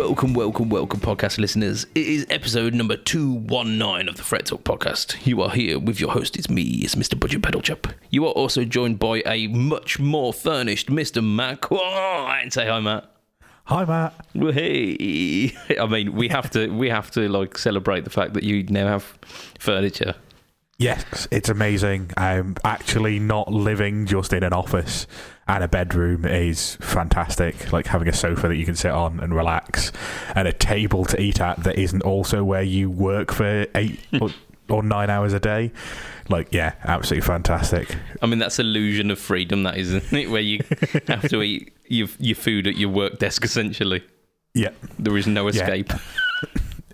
Welcome, podcast listeners. It is episode number 219 of the Fret Talk podcast. You are here with your host, it's me, it's Mr. BudgetPedalChap. You are also joined by a much more furnished Mr. Matt. And say hi, Matt. Hi, Matt. Well, hey. I mean, we have to like celebrate the fact that you now have furniture. Yes, it's amazing. Actually not living just in an office and a bedroom is fantastic. Like having a sofa that you can sit on and relax and a table to eat at that isn't also where you work for 8 or 9 hours a day. Like, yeah, absolutely fantastic. I mean, that's illusion of freedom, that isn't it? Where you have to eat your food at your work desk, essentially. Yeah. There is no escape. Yeah.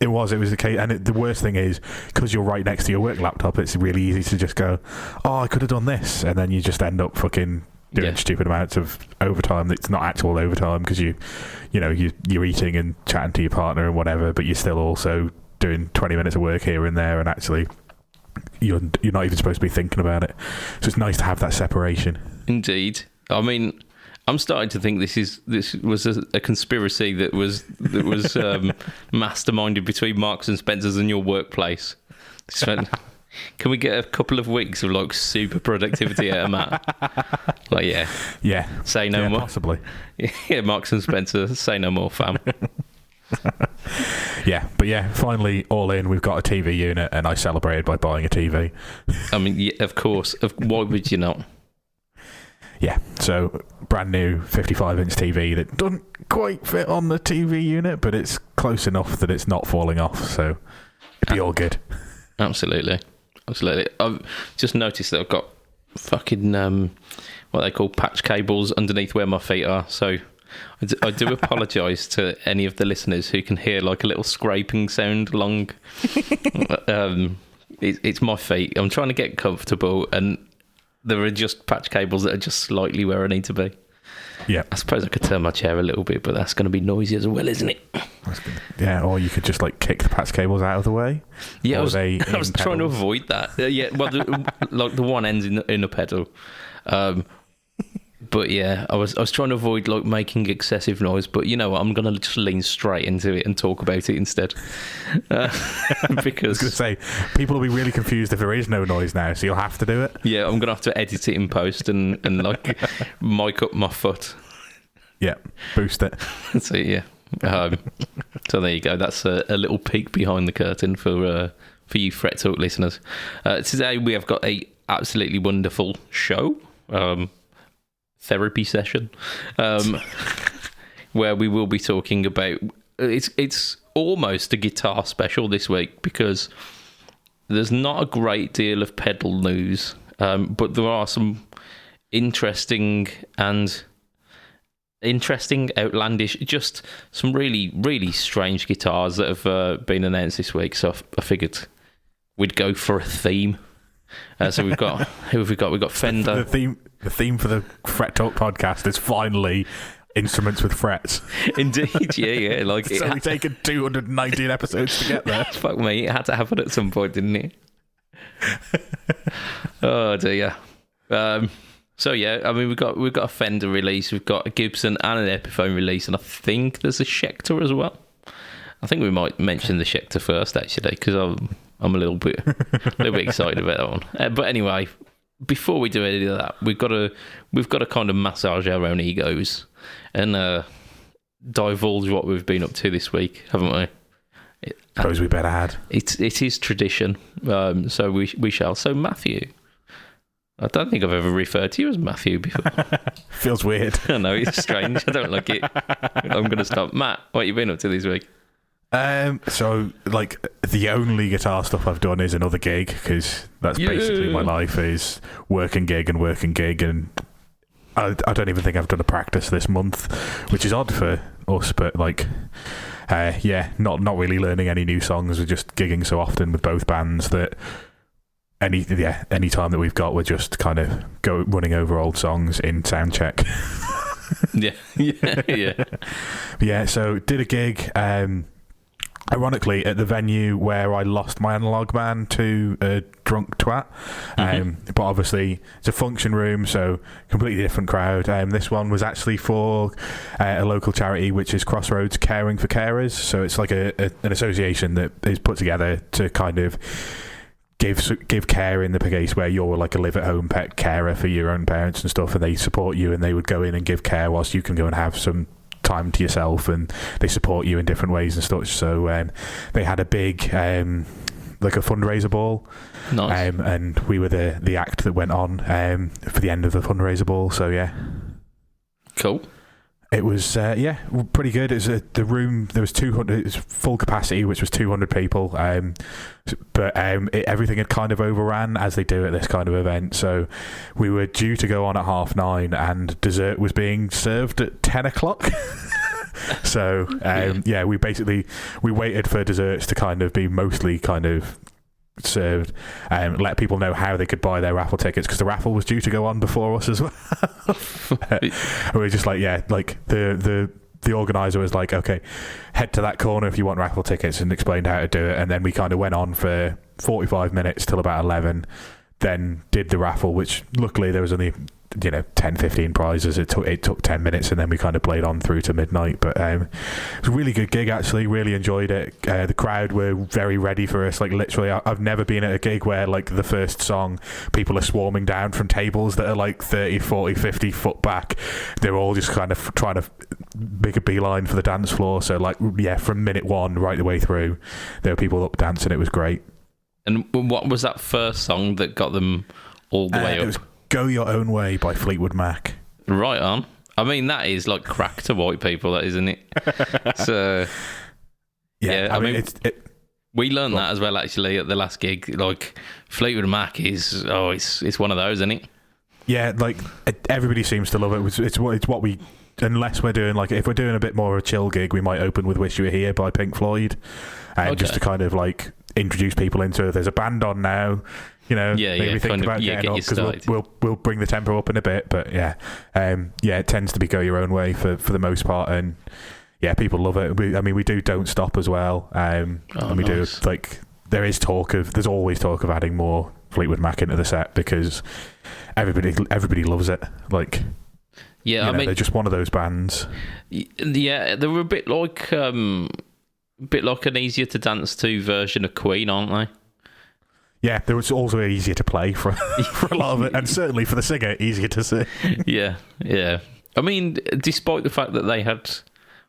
It was the case, and the worst thing is because you're right next to your work laptop, it's really easy to just go, "Oh, I could have done this," and then you just end up fucking doing stupid amounts of overtime. That's not actual overtime because you're eating and chatting to your partner and whatever, but you're still also doing 20 minutes of work here and there, and actually you're not even supposed to be thinking about it. So it's nice to have that separation. Indeed. I mean, I'm starting to think this was a conspiracy that was masterminded between Marks and Spencer's and your workplace. Can we get a couple of weeks of like super productivity out of Matt? Like, yeah. Say no more. Possibly. Yeah, Marks and Spencer. Say no more, fam. Yeah, finally all in. We've got a TV unit, and I celebrated by buying a TV. I mean, yeah, of course. Why would you not? Yeah, so brand new 55-inch TV that doesn't quite fit on the TV unit, but it's close enough that it's not falling off, so it'd be all good. Absolutely. I've just noticed that I've got fucking, what they call patch cables underneath where my feet are, so I do apologise to any of the listeners who can hear like a little scraping sound along. It's my feet. I'm trying to get comfortable, and there are just patch cables that are just slightly where I need to be. Yeah. I suppose I could turn my chair a little bit, but that's going to be noisy as well, isn't it? Yeah, or you could just like kick the patch cables out of the way. Yeah, I was trying to avoid that. Yeah, well, the one ends in a pedal. But yeah, I was trying to avoid like making excessive noise, but you know what? I'm going to just lean straight into it and talk about it instead. Because I was going to say, people will be really confused if there is no noise now, so you'll have to do it. Yeah, I'm going to have to edit it in post and like mic up my foot. Yeah, boost it. So yeah, so there you go. That's a little peek behind the curtain for you Fret Talk listeners. Today we have got a absolutely wonderful show. Therapy session, where we will be talking about it's almost a guitar special this week because there's not a great deal of pedal news, but there are some interesting, outlandish, just some really, really strange guitars that have been announced this week. So I figured we'd go for a theme. So we've got who have we got? We've got Fender. The theme for the Fret Talk podcast is finally instruments with frets. Indeed, yeah. Like it's only taken 219 episodes to get there. Fuck me, it had to happen at some point, didn't it? Oh dear. So yeah, I mean we've got a Fender release, we've got a Gibson and an Epiphone release, and I think there's a Schecter as well. I think we might mention the Schecter first actually, because I'm a little bit excited about that one. But anyway, before we do any of that, we've got to kind of massage our own egos and divulge what we've been up to this week, haven't we? Suppose we better had. It is tradition, so we shall. So Matthew, I don't think I've ever referred to you as Matthew before. Feels weird. I know, it's strange. I don't like it. I'm going to stop. Matt, what have you been up to this week? So like the only guitar stuff I've done is another gig, because that's basically my life is work and gig, and I don't even think I've done a practice this month, which is odd for us, but like not really learning any new songs. We're just gigging so often with both bands that any time that we've got, we're just kind of running over old songs in sound check. Yeah. Yeah. So did a gig Ironically, at the venue where I lost my analog man to a drunk twat. But obviously, it's a function room, so completely different crowd. This one was actually for a local charity, which is Crossroads Caring for Carers. So it's like an association that is put together to kind of give care in the case where you're like a live-at-home pet carer for your own parents and stuff, and they support you, and they would go in and give care whilst you can go and have some time to yourself, and they support you in different ways and stuff. So they had a big like a fundraiser ball. Nice. And we were the act that went on for the end of the fundraiser ball. So yeah, cool. It was pretty good. It was the room. There was 200. It was full capacity, which was 200 people. But everything had kind of overran, as they do at this kind of event. So we were due to go on at 9:30, and dessert was being served at 10 o'clock. So we waited for desserts to kind of be mostly kind of served, and let people know how they could buy their raffle tickets, because the raffle was due to go on before us as well. We were just like, the organizer was like, okay, head to that corner if you want raffle tickets, and explained how to do it. And then we kind of went on for 45 minutes till about 11, then did the raffle, which luckily there was only 10-15 prizes. It took 10 minutes, and then we kind of played on through to midnight. But it was a really good gig, actually. Really enjoyed it. The crowd were very ready for us. Like, literally, I've never been at a gig where, like, the first song, people are swarming down from tables that are like 30, 40, 50 foot back. They're all just kind of trying to make a beeline for the dance floor. So, like, yeah, from minute one right the way through, there were people up dancing. It was great. And what was that first song that got them all the way up? It was Go Your Own Way by Fleetwood Mac. Right on. I mean, that is like crack to white people, that, isn't it? So, yeah, I mean we learned that as well, actually, at the last gig. Like, Fleetwood Mac is, it's one of those, isn't it? Yeah, like, everybody seems to love it. It's what we, unless we're doing, like, if we're doing a bit more of a chill gig, we might open with Wish You Were Here by Pink Floyd. Just to kind of, like, introduce people into it. There's a band on now. Maybe think about getting up, because we'll bring the tempo up in a bit. But it tends to be Go Your Own Way for the most part, and people love it. We do Don't Stop as well, and we nice. Do, like, there's always talk of adding more Fleetwood Mac into the set, because everybody loves it. Like, they're just one of those bands. Yeah, they were a bit like an easier to dance to version of Queen, aren't they? Yeah, there was also easier to play for a lot of it, and certainly for the singer, easier to sing. Yeah. I mean, despite the fact that they had,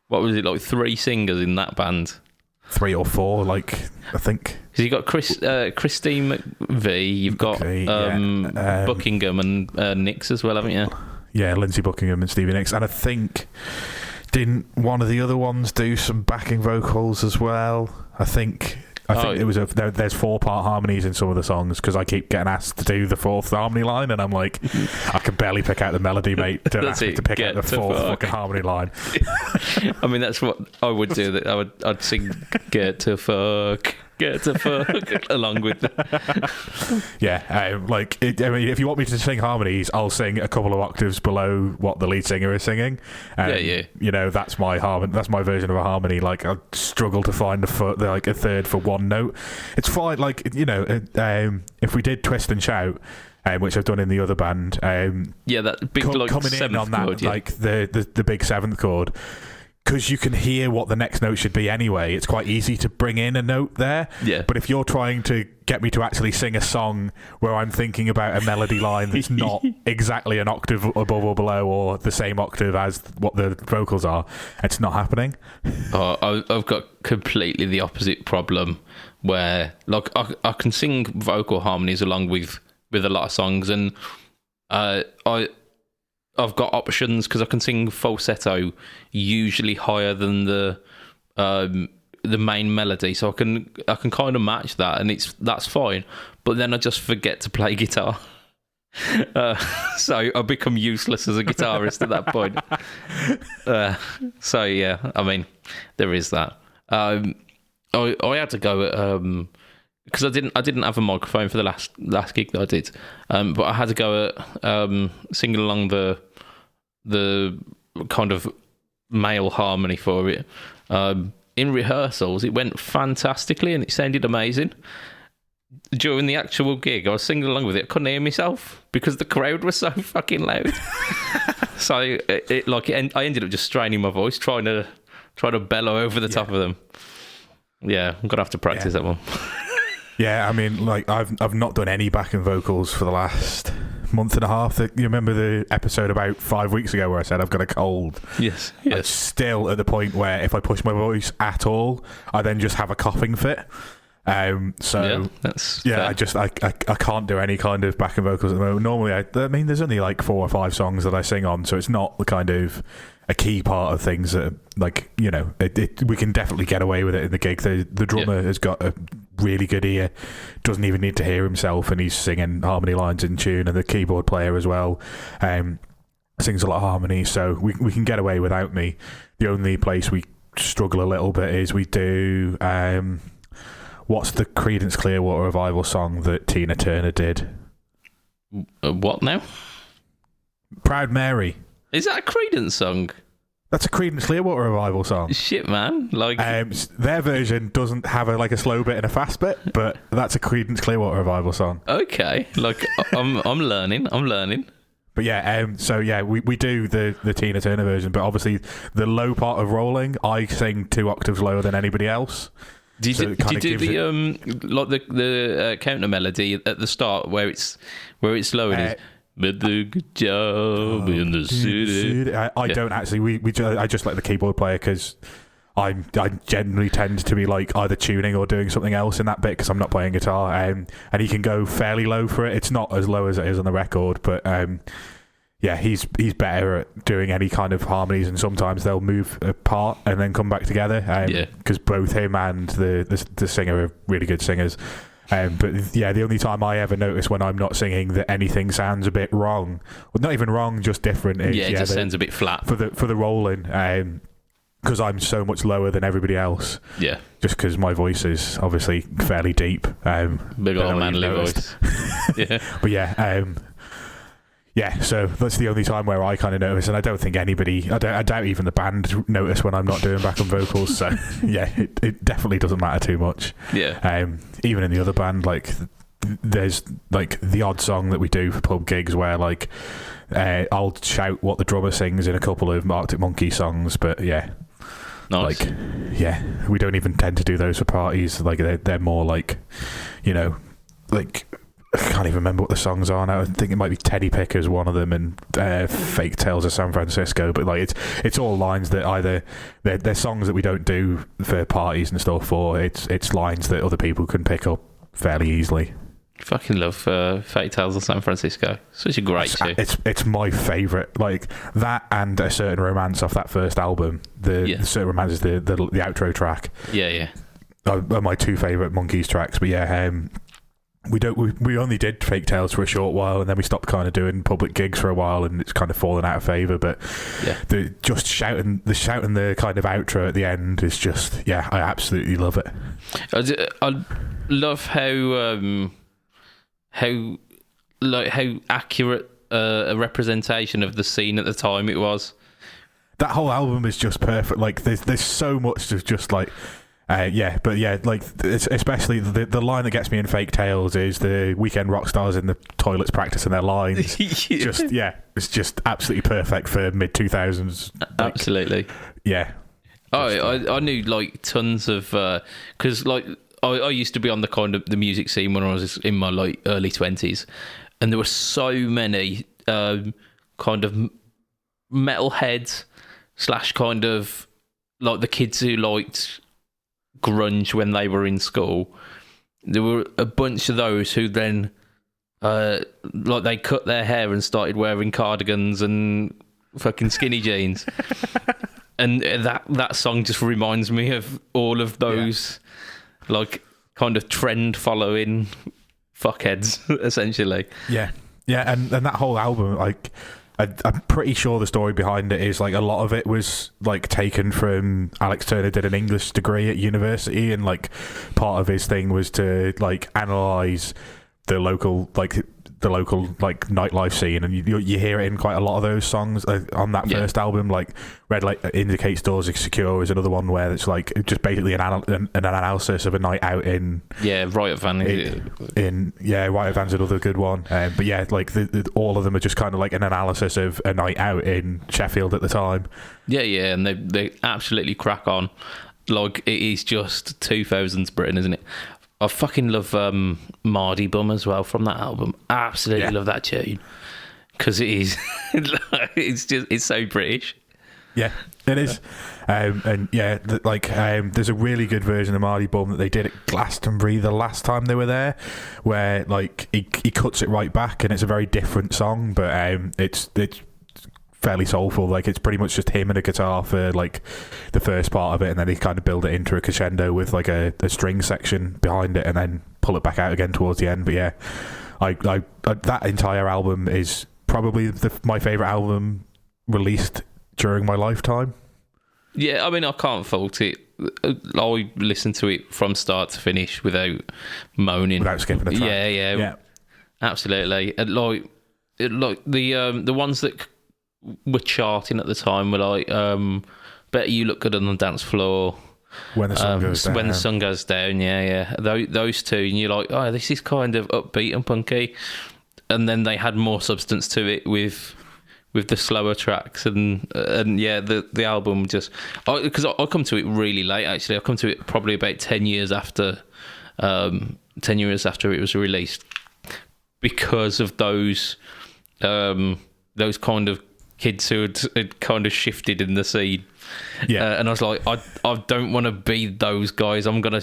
what was it, like 3 singers in that band? 3 or 4, like, I think. Because you've got Christine McVie, you've got Buckingham and Nicks as well, haven't you? Yeah, Lindsay Buckingham and Stevie Nicks. And I think, didn't one of the other ones do some backing vocals as well? I think it was there's 4-part harmonies in some of the songs, because I keep getting asked to do the 4th harmony line, and I'm like, I can barely pick out the melody, mate. Don't ask me to pick out the 4th fucking harmony line. I mean, that's what I would do. That I'd sing "Get to Fuck." Along with if you want me to sing harmonies, I'll sing a couple of octaves below what the lead singer is singing. That's my harmony. That's my version of a harmony. Like, I struggle to find a third for one note. It's fine. Like, if we did Twist and Shout, which I've done in the other band, that big coming in on that chord, like the big 7th chord. Because you can hear what the next note should be anyway, it's quite easy to bring in a note there. Yeah. But if you're trying to get me to actually sing a song where I'm thinking about a melody line that's not exactly an octave above or below, or the same octave as what the vocals are, it's not happening. I've got completely the opposite problem, where, like, I can sing vocal harmonies along with a lot of songs, and I've got options, because I can sing falsetto usually higher than the main melody, so I can kind of match that, and that's fine. But then I just forget to play guitar, so I become useless as a guitarist at that point. So yeah, I mean, there is that. I had to go at because I didn't have a microphone for the last gig that I did, but I had to go at singing along the kind of male harmony for it, in rehearsals, it went fantastically and it sounded amazing. During the actual gig, I was singing along with it. I couldn't hear myself because the crowd was so fucking loud. So I ended up just straining my voice, trying to bellow over the top of them. Yeah, I'm gonna have to practice that one. Yeah, I mean, like I've not done any backing vocals for the last month and a half. You remember the episode about 5 weeks ago where I said I've got a cold? Yes. I'm still at the point where if I push my voice at all, I then just have a coughing fit. That's fair. I can't do any kind of backing vocals at the moment. Normally, I mean, there's only like 4 or 5 songs that I sing on, so it's not the kind of a key part of things that, like, you know, we can definitely get away with it in the gig. The drummer has got a really good ear, doesn't even need to hear himself, and he's singing harmony lines in tune, and the keyboard player as well sings a lot of harmony, so we can get away without me. The only place we struggle a little bit is we do what's the Creedence Clearwater Revival song that Tina Turner did? What now? Proud Mary. Is that a Creedence song? That's a Creedence Clearwater Revival song. Shit, man! Like their version doesn't have a slow bit and a fast bit, but that's a Creedence Clearwater Revival song. Okay, like I'm learning. But yeah, so yeah, we do the Tina Turner version, but obviously the low part of Rolling, I sing 2 octaves lower than anybody else. Did you do the counter melody at the start where it's low and it's but the good job in the city? I don't actually. I just like the keyboard player because I generally tend to be like either tuning or doing something else in that bit because I'm not playing guitar. And he can go fairly low for it. It's not as low as it is on the record, but yeah, he's better at doing any kind of harmonies, and sometimes they'll move apart and then come back together. Because both him and the singer are really good singers. But yeah, the only time I ever notice when I'm not singing that anything sounds a bit wrong, well, not even wrong, just different. Is, it just sounds a bit flat for the rolling. Because I'm so much lower than everybody else. Yeah. Just because my voice is obviously fairly deep. Big old manly voice. Yeah. But yeah, so that's the only time where I kind of notice, and I don't think anybody, I doubt even the band notice when I'm not doing backing vocals. So yeah, it definitely doesn't matter too much. Yeah. Even in the other band, like there's like the odd song that we do for pub gigs where like I'll shout what the drummer sings in a couple of Arctic Monkey songs, but yeah. Nice. Like, yeah, we don't even tend to do those for parties. Like they're more like, you know, like I can't even remember what the songs are now. I think it might be Teddy Picker's one of them, and Fake Tales of San Francisco. But like it's all lines that either they're songs that we don't do for parties and stuff, or it's lines that other people can pick up fairly easily. Fucking love Fake Tales of San Francisco. Such a great tune. It's my favourite. Like that and A Certain Romance off that first album. The Certain Romance is the outro track. Yeah. Are my 2 favourite Monkeys tracks. But yeah, we only did Fake Tales for a short while, and then we stopped kind of doing public gigs for a while, and it's kind of fallen out of favour. But yeah, the shouting the kind of outro at the end is just, yeah, I absolutely love it. I love how accurate a representation of the scene at the time it was. That whole album is just perfect. Like there's so much of just like like especially the line that gets me in Fake Tales is the Weekend rock stars in the toilets practicing their lines. It's just absolutely perfect for mid 2000s. Absolutely. Yeah. I knew like tons of because like I used to be on the kind of the music scene when I was in my like early 20s, and there were so many kind of metalheads / kind of like the kids who liked grunge when they were in school. There were a bunch of those who then like they cut their hair and started wearing cardigans and fucking skinny jeans. And that song just reminds me of all of those like kind of trend following fuckheads essentially. Yeah and that whole album, like I'm pretty sure the story behind it is like a lot of it was like taken from Alex Turner did an English degree at university, and like part of his thing was to like analyze the local like the local like nightlife scene, and you hear it in quite a lot of those songs on that first album. Like Red Light Indicates Doors Is Secure is another one where it's like just basically an analysis of a night out in Riot Van. Riot Van's another good one. But yeah, like all of them are just kind of like an analysis of a night out in Sheffield at the time. Yeah, and they absolutely crack on. Like, it is just 2000s Britain, isn't it? I fucking love Mardy Bum as well from that album. Absolutely love that tune. Because it is, it's so British. Yeah, it is. There's a really good version of Mardy Bum that they did at Glastonbury the last time they were there, where like he cuts it right back, and it's a very different song, but it's fairly soulful. Like, it's pretty much just him and a guitar for like the first part of it, and then they kind of build it into a crescendo with like a string section behind it, and then pull it back out again towards the end. But yeah, I that entire album is probably my favorite album released during my lifetime. Yeah, I mean, I can't fault it. I listen to it from start to finish without moaning, without skipping a track. Yeah, absolutely. And like the ones that were charting at the time were like Better You Look Good on the Dance Floor, When the Sun Goes Down. When the Sun Goes Down, those two, and you're like, oh, this is kind of upbeat and punky. And then they had more substance to it with the slower tracks, and the album just, because I come to it really late. Actually, I come to it probably about 10 years after it was released, because of those kind of kids who had kind of shifted in the scene. And I was like, I don't want to be those guys. I'm gonna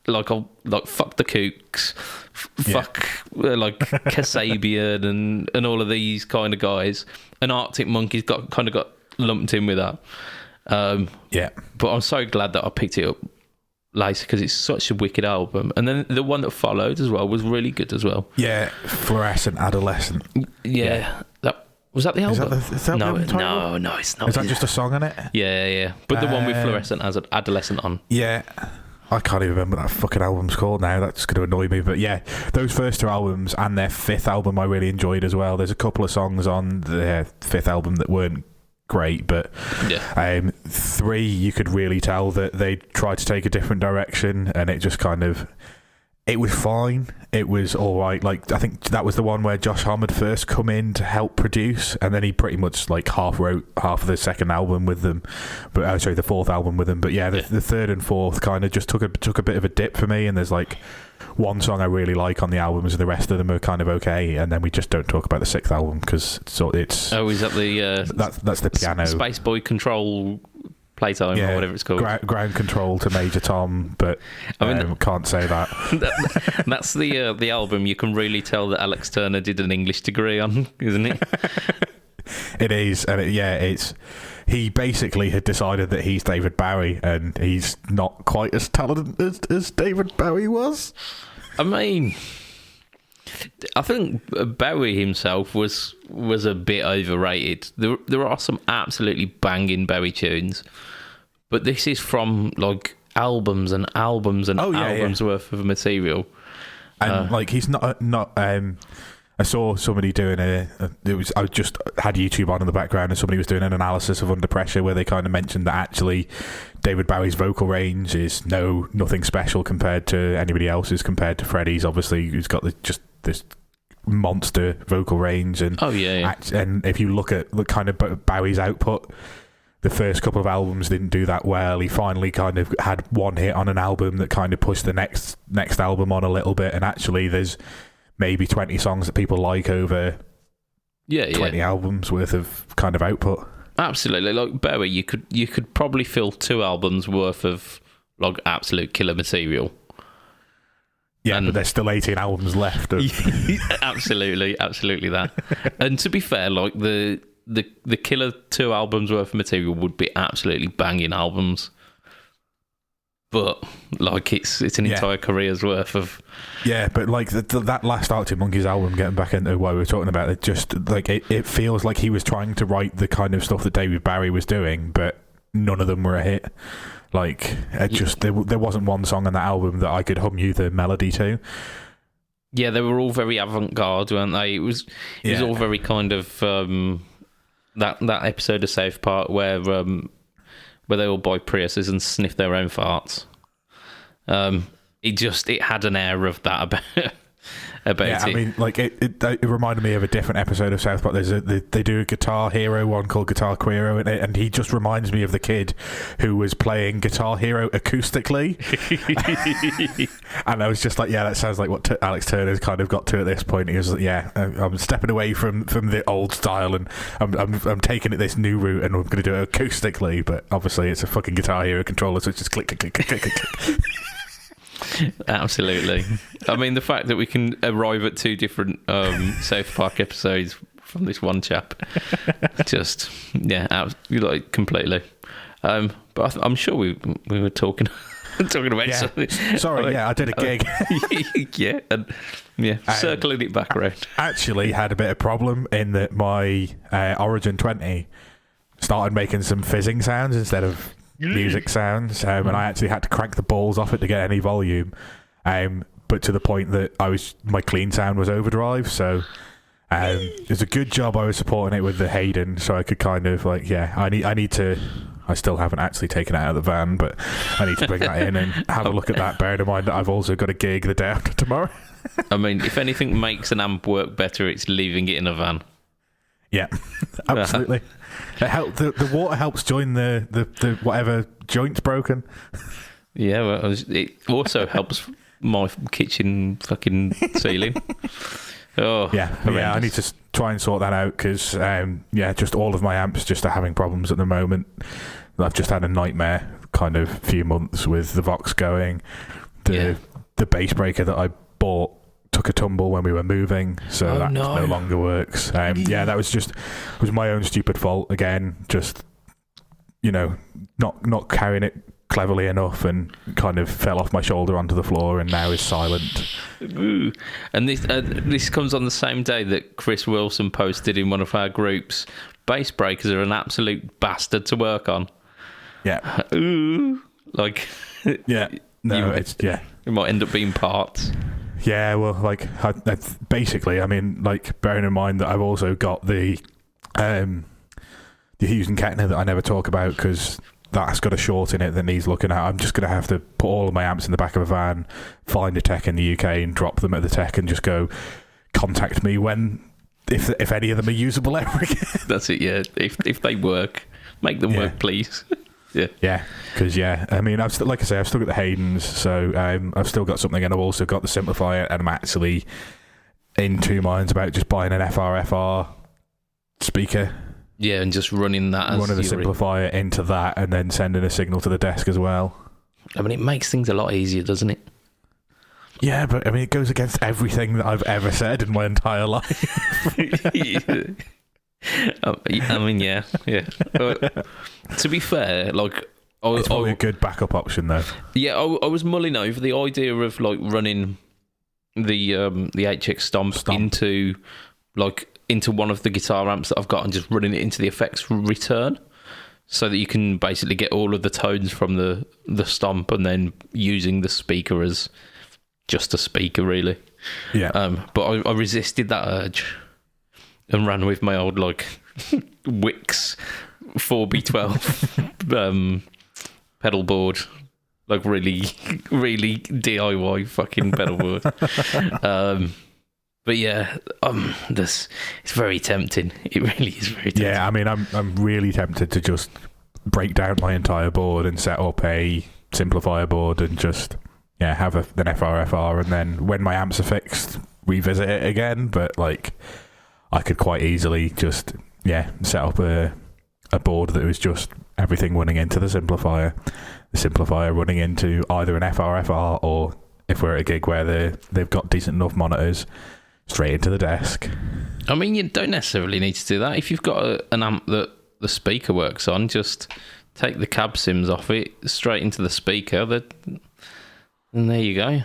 I'll fuck the Kooks, fuck like Kasabian and all of these kind of guys. And Arctic Monkeys got lumped in with that. But I'm so glad that I picked it up later, because it's such a wicked album. And then the one that followed as well was really good as well. Yeah, Fluorescent Adolescent. Was that the album? Is that no, it's not. Is that just a song on it? Yeah. But the one with Fluorescent as an Adolescent on. Yeah. I can't even remember what that fucking album's called now. That's going to annoy me. But yeah, those first two albums and their fifth album I really enjoyed as well. There's a couple of songs on their fifth album that weren't great, but 3, you could really tell that they tried to take a different direction, and it just kind of... It was fine. It was all right. Like, I think that was the one where Josh Homme had first come in to help produce, and then he pretty much like half wrote half of the second album with them. But the fourth album with them. But yeah, the third and fourth kind of just took a bit of a dip for me. And there's like one song I really like on the albums, and the rest of them are kind of okay. And then we just don't talk about the sixth album because it's is that the that's the piano Space Boy Control Playtime or whatever it's called. Ground Control to Major Tom, but I mean, can't say that. That's the album you can really tell that Alex Turner did an English degree on, isn't it? It is, and it's he basically had decided that he's David Bowie, and he's not quite as talented as David Bowie was. I mean, I think Bowie himself was a bit overrated. There are some absolutely banging Bowie tunes, but this is from like albums and albums and albums worth of material. And like he's not. I saw somebody doing I just had YouTube on in the background, and somebody was doing an analysis of Under Pressure where they kind of mentioned that actually David Bowie's vocal range is nothing special compared to anybody else's, compared to Freddie's. Obviously, who's got this monster vocal range, and and if you look at the kind of Bowie's output, the first couple of albums didn't do that well. He finally kind of had one hit on an album that kind of pushed the next album on a little bit, and actually there's maybe 20 songs that people like over 20 albums worth of kind of output. Absolutely. Like Bowie, you could probably fill 2 albums worth of like absolute killer material. Yeah, but there's still 18 albums left. Absolutely that. And to be fair, like the killer 2 albums worth of material would be absolutely banging albums. But like it's an entire career's worth of... Yeah, but like that last Arctic Monkeys album, getting back into what we were talking about, it just like it feels like he was trying to write the kind of stuff that David Bowie was doing, but none of them were a hit. Like, it just there wasn't one song on that album that I could hum you the melody to. Yeah, they were all very avant-garde, weren't they? It was all very kind of that episode of South Park where they all buy Priuses and sniff their own farts. It had an air of that about it. I mean, like it reminded me of a different episode of South Park. They do a Guitar Hero one called Guitar Queero, and he just reminds me of the kid who was playing Guitar Hero acoustically. And I was just like, yeah, that sounds like what Alex Turner's kind of got to at this point. He was like, yeah, I'm stepping away from the old style, and I'm taking it this new route, and I'm going to do it acoustically. But obviously, it's a fucking Guitar Hero controller, so it's just click, click, click, click, click, click. Absolutely. I mean, the fact that we can arrive at two different South Park episodes from this one chap, just like completely. But I'm sure we were talking about something. Sorry, I did a gig. Circling it back around. Actually, had a bit of problem in that my Origin 20 started making some fizzing sounds instead of music sounds, and I actually had to crank the balls off it to get any volume, but to the point that my clean sound was overdrive, so it was a good job I was supporting it with the Hayden, so I could kind of I still haven't actually taken it out of the van, but I need to bring that in and have a look at that, bearing in mind that I've also got a gig the day after tomorrow. I mean, if anything makes an amp work better, it's leaving it in a van. Yeah, absolutely. The water helps join the whatever joint's broken. Yeah, well, it also helps my kitchen fucking ceiling. Oh, yeah. I need to try and sort that out because just all of my amps just are having problems at the moment. I've just had a nightmare kind of few months with the Vox going. The bass breaker that I bought took a tumble when we were moving, so no longer works. That was my own stupid fault again. Just not carrying it cleverly enough and kind of fell off my shoulder onto the floor and now is silent. Ooh. And this comes on the same day that Chris Wilson posted in one of our groups, bass breakers are an absolute bastard to work on. Yeah. Ooh. Like, yeah. No, it might end up being parts. Yeah, well, like, basically, I mean, like, bearing in mind that I've also got the Hughes and Kettner that I never talk about because that's got a short in it that needs looking at. I'm just going to have to put all of my amps in the back of a van, find a tech in the UK and drop them at the tech and just go, contact me if any of them are usable ever again. That's it, yeah. If they work, make them work, please. Yeah, because I mean, I've still got the Haydens, so I've still got something, and I've also got the Simplifier, and I'm actually in two minds about just buying an FRFR speaker. Yeah, and just running that as running the Simplifier into that, and then sending a signal to the desk as well. I mean, it makes things a lot easier, doesn't it? Yeah, but I mean, it goes against everything that I've ever said in my entire life. I mean, yeah. To be fair, like, it's probably a good backup option, though. Yeah, I was mulling over the idea of like running the HX Stomp into one of the guitar amps that I've got and just running it into the effects return, so that you can basically get all of the tones from the Stomp and then using the speaker as just a speaker, really. Yeah. But I resisted that urge and ran with my old like Wix 4B12 pedal board, like really, really DIY fucking pedal board. But yeah, it's very tempting. It really is very tempting. Yeah, I mean, I'm really tempted to just break down my entire board and set up a simplifier board and just have an FRFR, and then when my amps are fixed, revisit it again. But like, I could quite easily just set up a board that was just everything running into the simplifier running into either an FRFR, or if we're at a gig where they've got decent enough monitors, straight into the desk. I mean, you don't necessarily need to do that. If you've got an amp that the speaker works on, just take the cab sims off it, straight into the speaker, and there you go.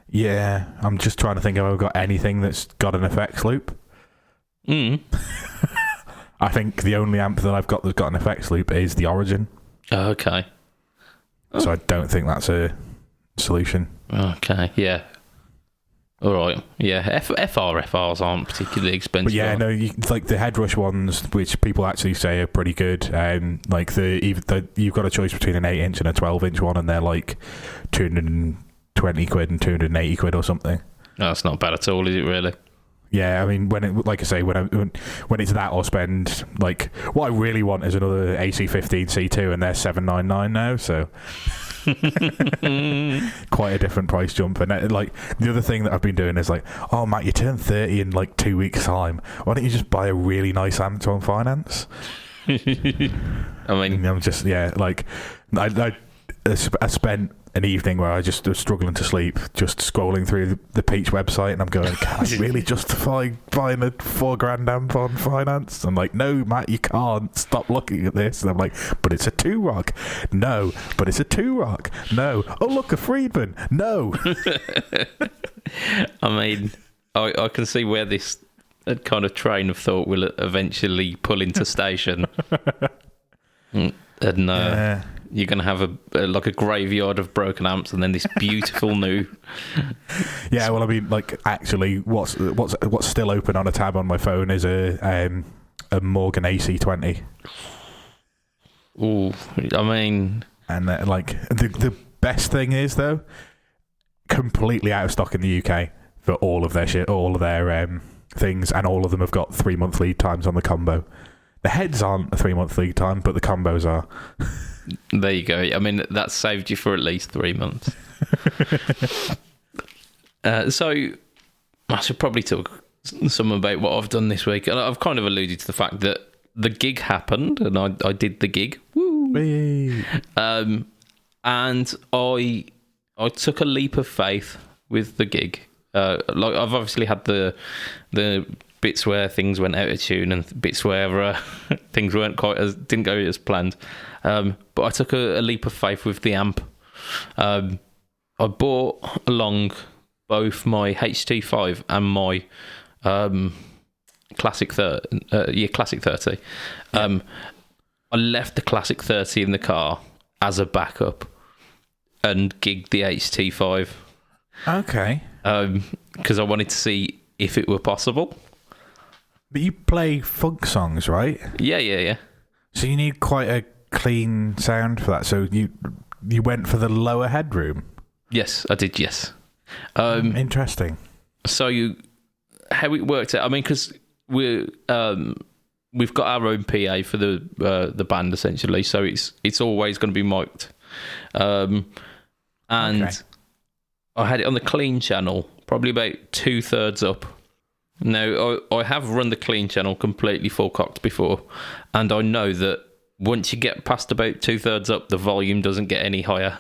Yeah, I'm just trying to think if I've got anything that's got an effects loop. I think the only amp that I've got that's got an effects loop is the Origin. Oh, okay. So I don't think that's a solution. Okay, yeah. All right. Yeah. FRs aren't particularly expensive. But yeah, no, it's like the headrush ones, which people actually say are pretty good. Like you've got a choice between an 8-inch and a 12-inch one, and they're like 220 quid and 280 quid or something. No, that's not bad at all, is it? Really? Yeah, I mean, when it's that, I'll spend like what I really want is another AC15 C2, and they're $799 now. So. Quite a different price jump. And like the other thing that I've been doing is like, oh Matt, you turn 30 in like 2 weeks time, why don't you just buy a really nice amp on finance? I mean, I'm just like I spent an evening where I just was struggling to sleep, just scrolling through the Peach website, and I'm going, can I really justify buying a $4,000 amp on finance? I'm like, no, Matt, you can't. Stop looking at this. And I'm like, but it's a 2-rock. No, but it's a 2-rock. No. Oh, look, a Friedman. No. I mean, I can see where this kind of train of thought will eventually pull into station. And you're going to have a graveyard of broken amps, and then this beautiful new. Yeah, well, I mean, like actually, what's still open on a tab on my phone is a Moog AC20. Ooh, I mean, and like the best thing is though, completely out of stock in the UK for all of their shit, all of their things, and all of them have got 3-month lead times on the combo. The heads aren't a 3-month lead time, but the combos are. There you go. I mean, that saved you for at least 3 months. So I should probably talk some about what I've done this week. And I've kind of alluded to the fact that the gig happened, and I did the gig. Woo! And I took a leap of faith with the gig. Like I've obviously had the bits where things went out of tune and bits where things didn't go as planned. But I took a leap of faith with the amp. I bought along both my HT5 and my Classic 30. Classic 30. I left the Classic 30 in the car as a backup and gigged the HT5. Okay. Because I wanted to see if it were possible. But you play funk songs, right? Yeah. So you need quite a clean sound for that. So you went for the lower headroom? Yes, I did, yes. Interesting. So how it worked out, I mean, because we've got our own PA for the band, essentially, so it's always going to be mic'd. And okay. I had it on the clean channel, probably about 2/3 up. Now, I have run the clean channel completely full cocked before, and I know that once you get past about 2/3 up, the volume doesn't get any higher.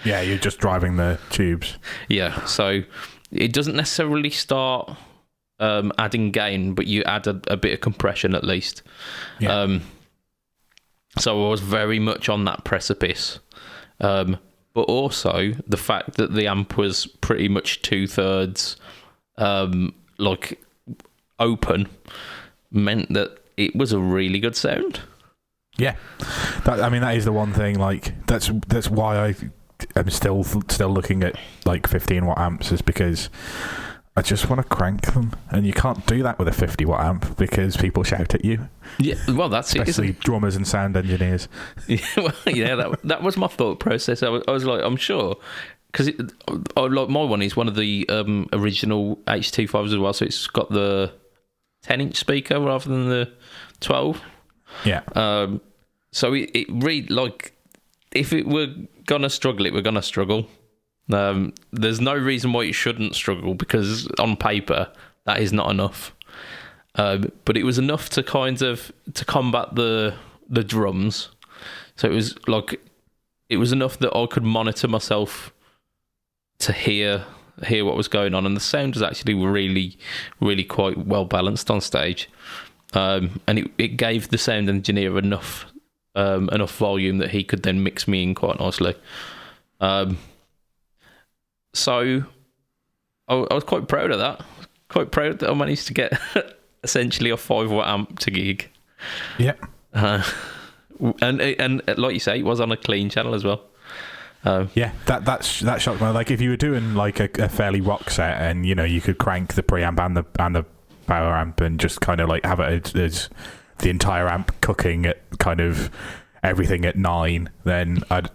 Yeah, you're just driving the tubes. Yeah, so it doesn't necessarily start adding gain, but you add a bit of compression at least. Yeah. So I was very much on that precipice. But also the fact that the amp was pretty much 2/3 like open meant that it was a really good sound. Yeah, that is the one thing. Like that's why I'm still looking at like 15-watt amps, is because I just want to crank them, and you can't do that with a 50-watt amp because people shout at you. Yeah, well, that's especially drummers and sound engineers. Yeah, well, yeah, that was my thought process. I was like, I'm sure, because like my one is one of the original HT5s as well, so it's got the 10-inch speaker rather than the 12. Yeah. So it really, like, if it were gonna struggle, it were gonna struggle. There's no reason why it shouldn't struggle, because on paper that is not enough. But it was enough to kind of to combat the drums. So it was enough that I could monitor myself to hear what was going on, and the sound was actually really, really quite well balanced on stage. And it gave the sound engineer enough volume that he could then mix me in quite nicely. So I was quite proud of that. Quite proud that I managed to get essentially a 5-watt amp to gig. Yeah. And like you say, it was on a clean channel as well. Yeah, that shocked me. Like if you were doing like a fairly rock set, and you could crank the preamp and the power amp, and just kind of like have it as the entire amp cooking at kind of everything at 9, then I'd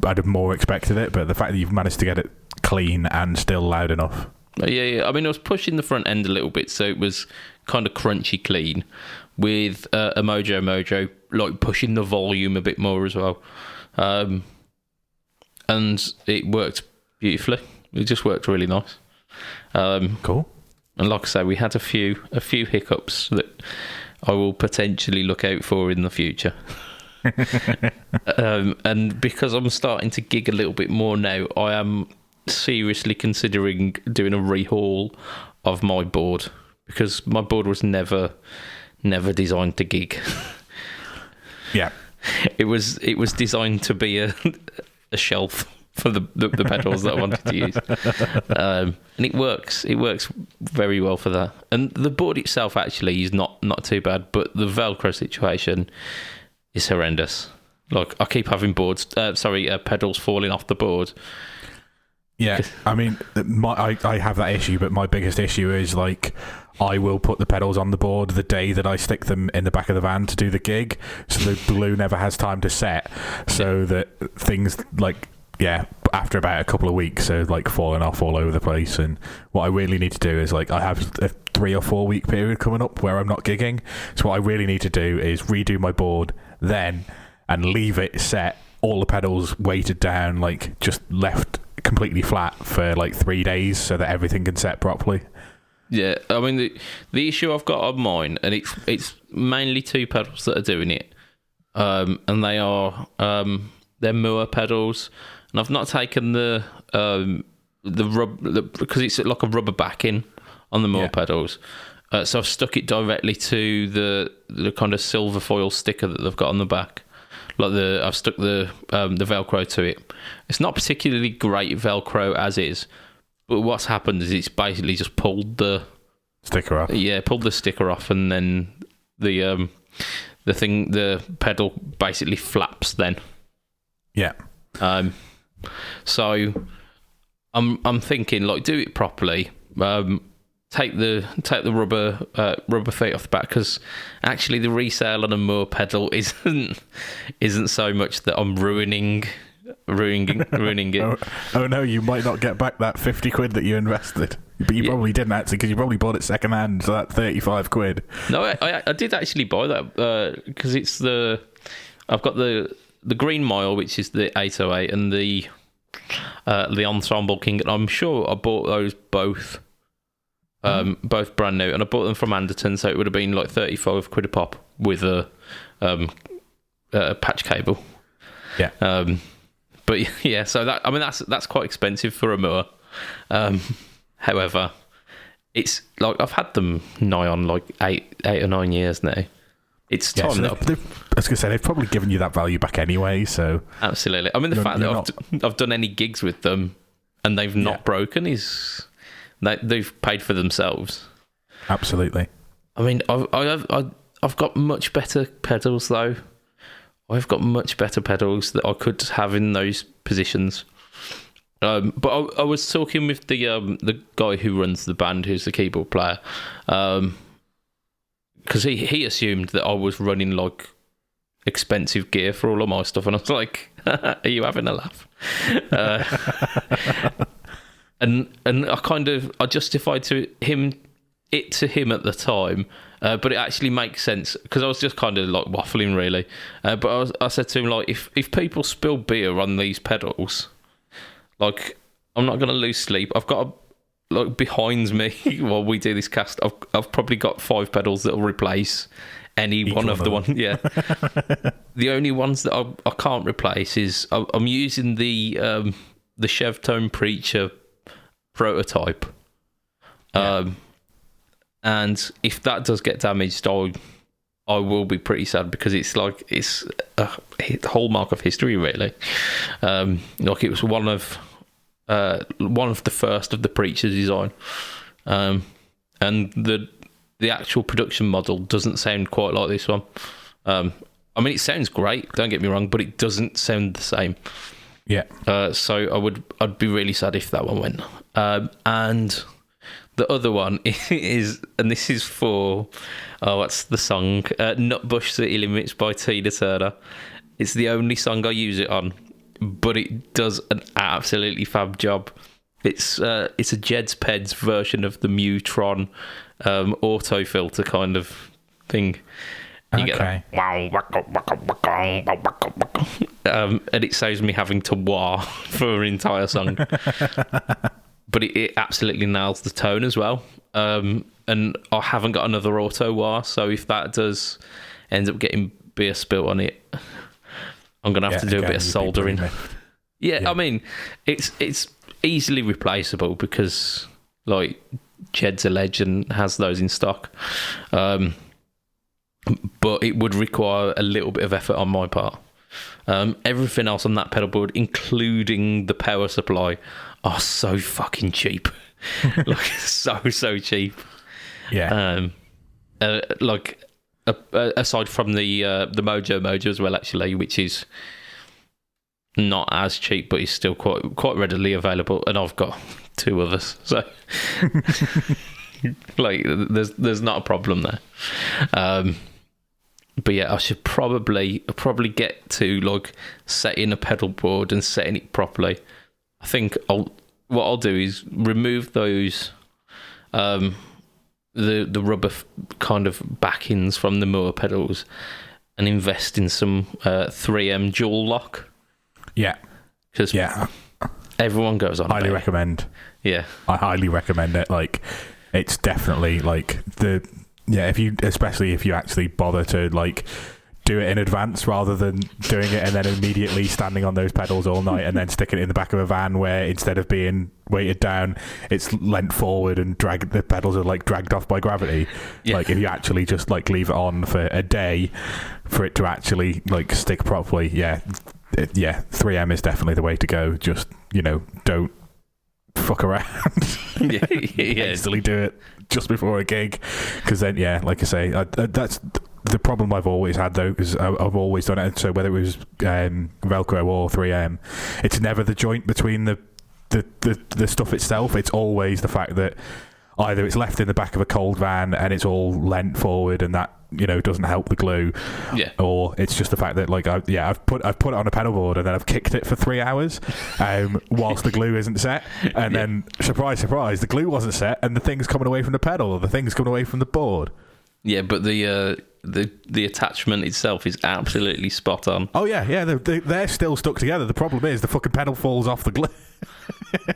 have more expected it. But the fact that you've managed to get it clean and still loud enough. Yeah. I mean, I was pushing the front end a little bit, so it was kind of crunchy clean, with a Mojo like pushing the volume a bit more as well, and it worked beautifully. It just worked really nice. Cool. And like I say, we had a few hiccups that I will potentially look out for in the future. And because I'm starting to gig a little bit more now, I am seriously considering doing a rehaul of my board, because my board was never designed to gig. Yeah, it was designed to be a shelf for the pedals that I wanted to use, and it works very well for that. And the board itself actually is not too bad, but the Velcro situation is horrendous. Like, I keep having pedals falling off the board. Yeah, I mean, I have that issue, but my biggest issue is, like, I will put the pedals on the board the day that I stick them in the back of the van to do the gig, so the glue never has time to set, so that things, like, after about a couple of weeks are, like, falling off all over the place. And what I really need to do is, like, I have a 3 or 4 week period coming up where I'm not gigging, so what I really need to do is redo my board then and leave it set, all the pedals weighted down, like, just left completely flat for like 3 days, so that everything can set properly. Yeah, I mean, the issue I've got on mine, and it's mainly 2 pedals that are doing it, and they are they're Moog pedals, and I've not taken the because it's like a rubber backing on the Moog pedals, so I've stuck it directly to the kind of silver foil sticker that they've got on the back. Like I've stuck the Velcro to it. It's not particularly great Velcro as is, but what's happened is it's basically just pulled the sticker off. Yeah, pulled the sticker off, and then the pedal basically flaps then. Yeah. So I'm thinking, like, do it properly. Take the rubber feet off the back, because actually the resale on a Moog pedal isn't so much that I'm ruining it. Oh no, you might not get back that 50 quid that you invested, but you probably didn't, actually, because you probably bought it second hand, so that's 35 quid. No, I did actually buy that, because I've got the Green Mile, which is the 808, and the Ensemble King, and I'm sure I bought those both brand new, and I bought them from Anderton, so it would have been like 35 quid a pop with a patch cable. Yeah. But yeah, so that's quite expensive for a Moog. However, it's like I've had them nigh on like 8 or 9 years now. It's time that I was going to say, they've probably given you that value back anyway. So absolutely. I mean, the fact that I've done any gigs with them and they've not broken is. They've paid for themselves. Absolutely. I mean, I've got much better pedals though. I've got much better pedals that I could have in those positions. But I was talking with the guy who runs the band, who's the keyboard player, because he assumed that I was running like expensive gear for all of my stuff, and I was like, "Are you having a laugh?" And I justified to him at the time, but it actually makes sense, because I was just kind of like waffling really. But I said to him, like, if people spill beer on these pedals, like, I'm not going to lose sleep. I've got like behind me while we do this cast, I've probably got 5 pedals that will replace any one of the ones. Yeah. The only ones that I can't replace is I'm using the Chevtone Preacher prototype, and if that does get damaged, I will be pretty sad, because it's a hallmark of history really. Like, it was one of the first of the Preacher design, and the actual production model doesn't sound quite like this one. I mean, it sounds great, don't get me wrong, but it doesn't sound the same. Yeah. So I'd be really sad if that one went. And the other one is, and this is for, what's the song? Nutbush City Limits by Tina Turner. It's the only song I use it on, but it does an absolutely fab job. It's a Jed's Peds version of the Mutron auto filter kind of thing. You get that, and it saves me having to wah for an entire song. But it absolutely nails the tone as well. And I haven't got another auto wah, so if that does end up getting beer spilt on it, I'm gonna have to do a bit of soldering. Yeah, I mean, it's easily replaceable because like Jed's a legend, has those in stock. But it would require a little bit of effort on my part. Everything else on that pedal board, including the power supply, are so fucking cheap. Like, so cheap. Yeah. Like, aside from the Mojo as well, actually, which is not as cheap, but is still quite readily available. And I've got two others, so like, there's not a problem there. But yeah, I should probably get to like setting a pedal board and setting it properly. I think what I'll do is remove those the rubber kind of backings from the Moog pedals and invest in some 3M dual lock. Yeah, because everyone goes on. Highly recommend. Yeah, I highly recommend it. Like, it's definitely like especially if you actually bother to like do it in advance rather than doing it and then immediately standing on those pedals all night and then sticking it in the back of a van where instead of being weighted down, it's leant forward and the pedals are like dragged off by gravity. Yeah. Like, if you actually just like leave it on for a day for it to actually like stick properly, 3M is definitely the way to go. Just, don't fuck around. Hastily do it just before a gig, because then like I say, that's the problem I've always had though, is I've always done it. So whether it was Velcro or 3M, it's never the joint between the stuff itself. It's always the fact that either it's left in the back of a cold van and it's all leant forward and that doesn't help the glue, or it's just the fact that like I've put it on a pedal board and then I've kicked it for 3 hours whilst the glue isn't set, and then surprise the glue wasn't set and the thing's coming away from the pedal or the thing's coming away from the board. Yeah, but the attachment itself is absolutely spot on. Oh yeah, they're still stuck together. The problem is the fucking pedal falls off the glue.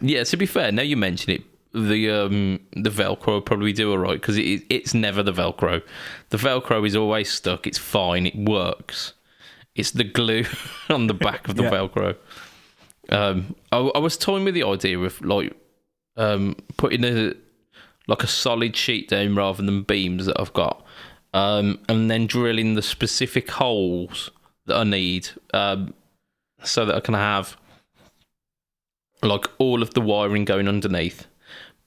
Yeah, to be fair, now you mention it, the Velcro will probably do all right, because it's never the Velcro. The Velcro is always stuck. It's fine. It works. It's the glue on the back of the Velcro. I was toying with the idea of like putting a solid sheet down rather than beams that I've got, and then drilling the specific holes that I need, so that I can have like all of the wiring going underneath,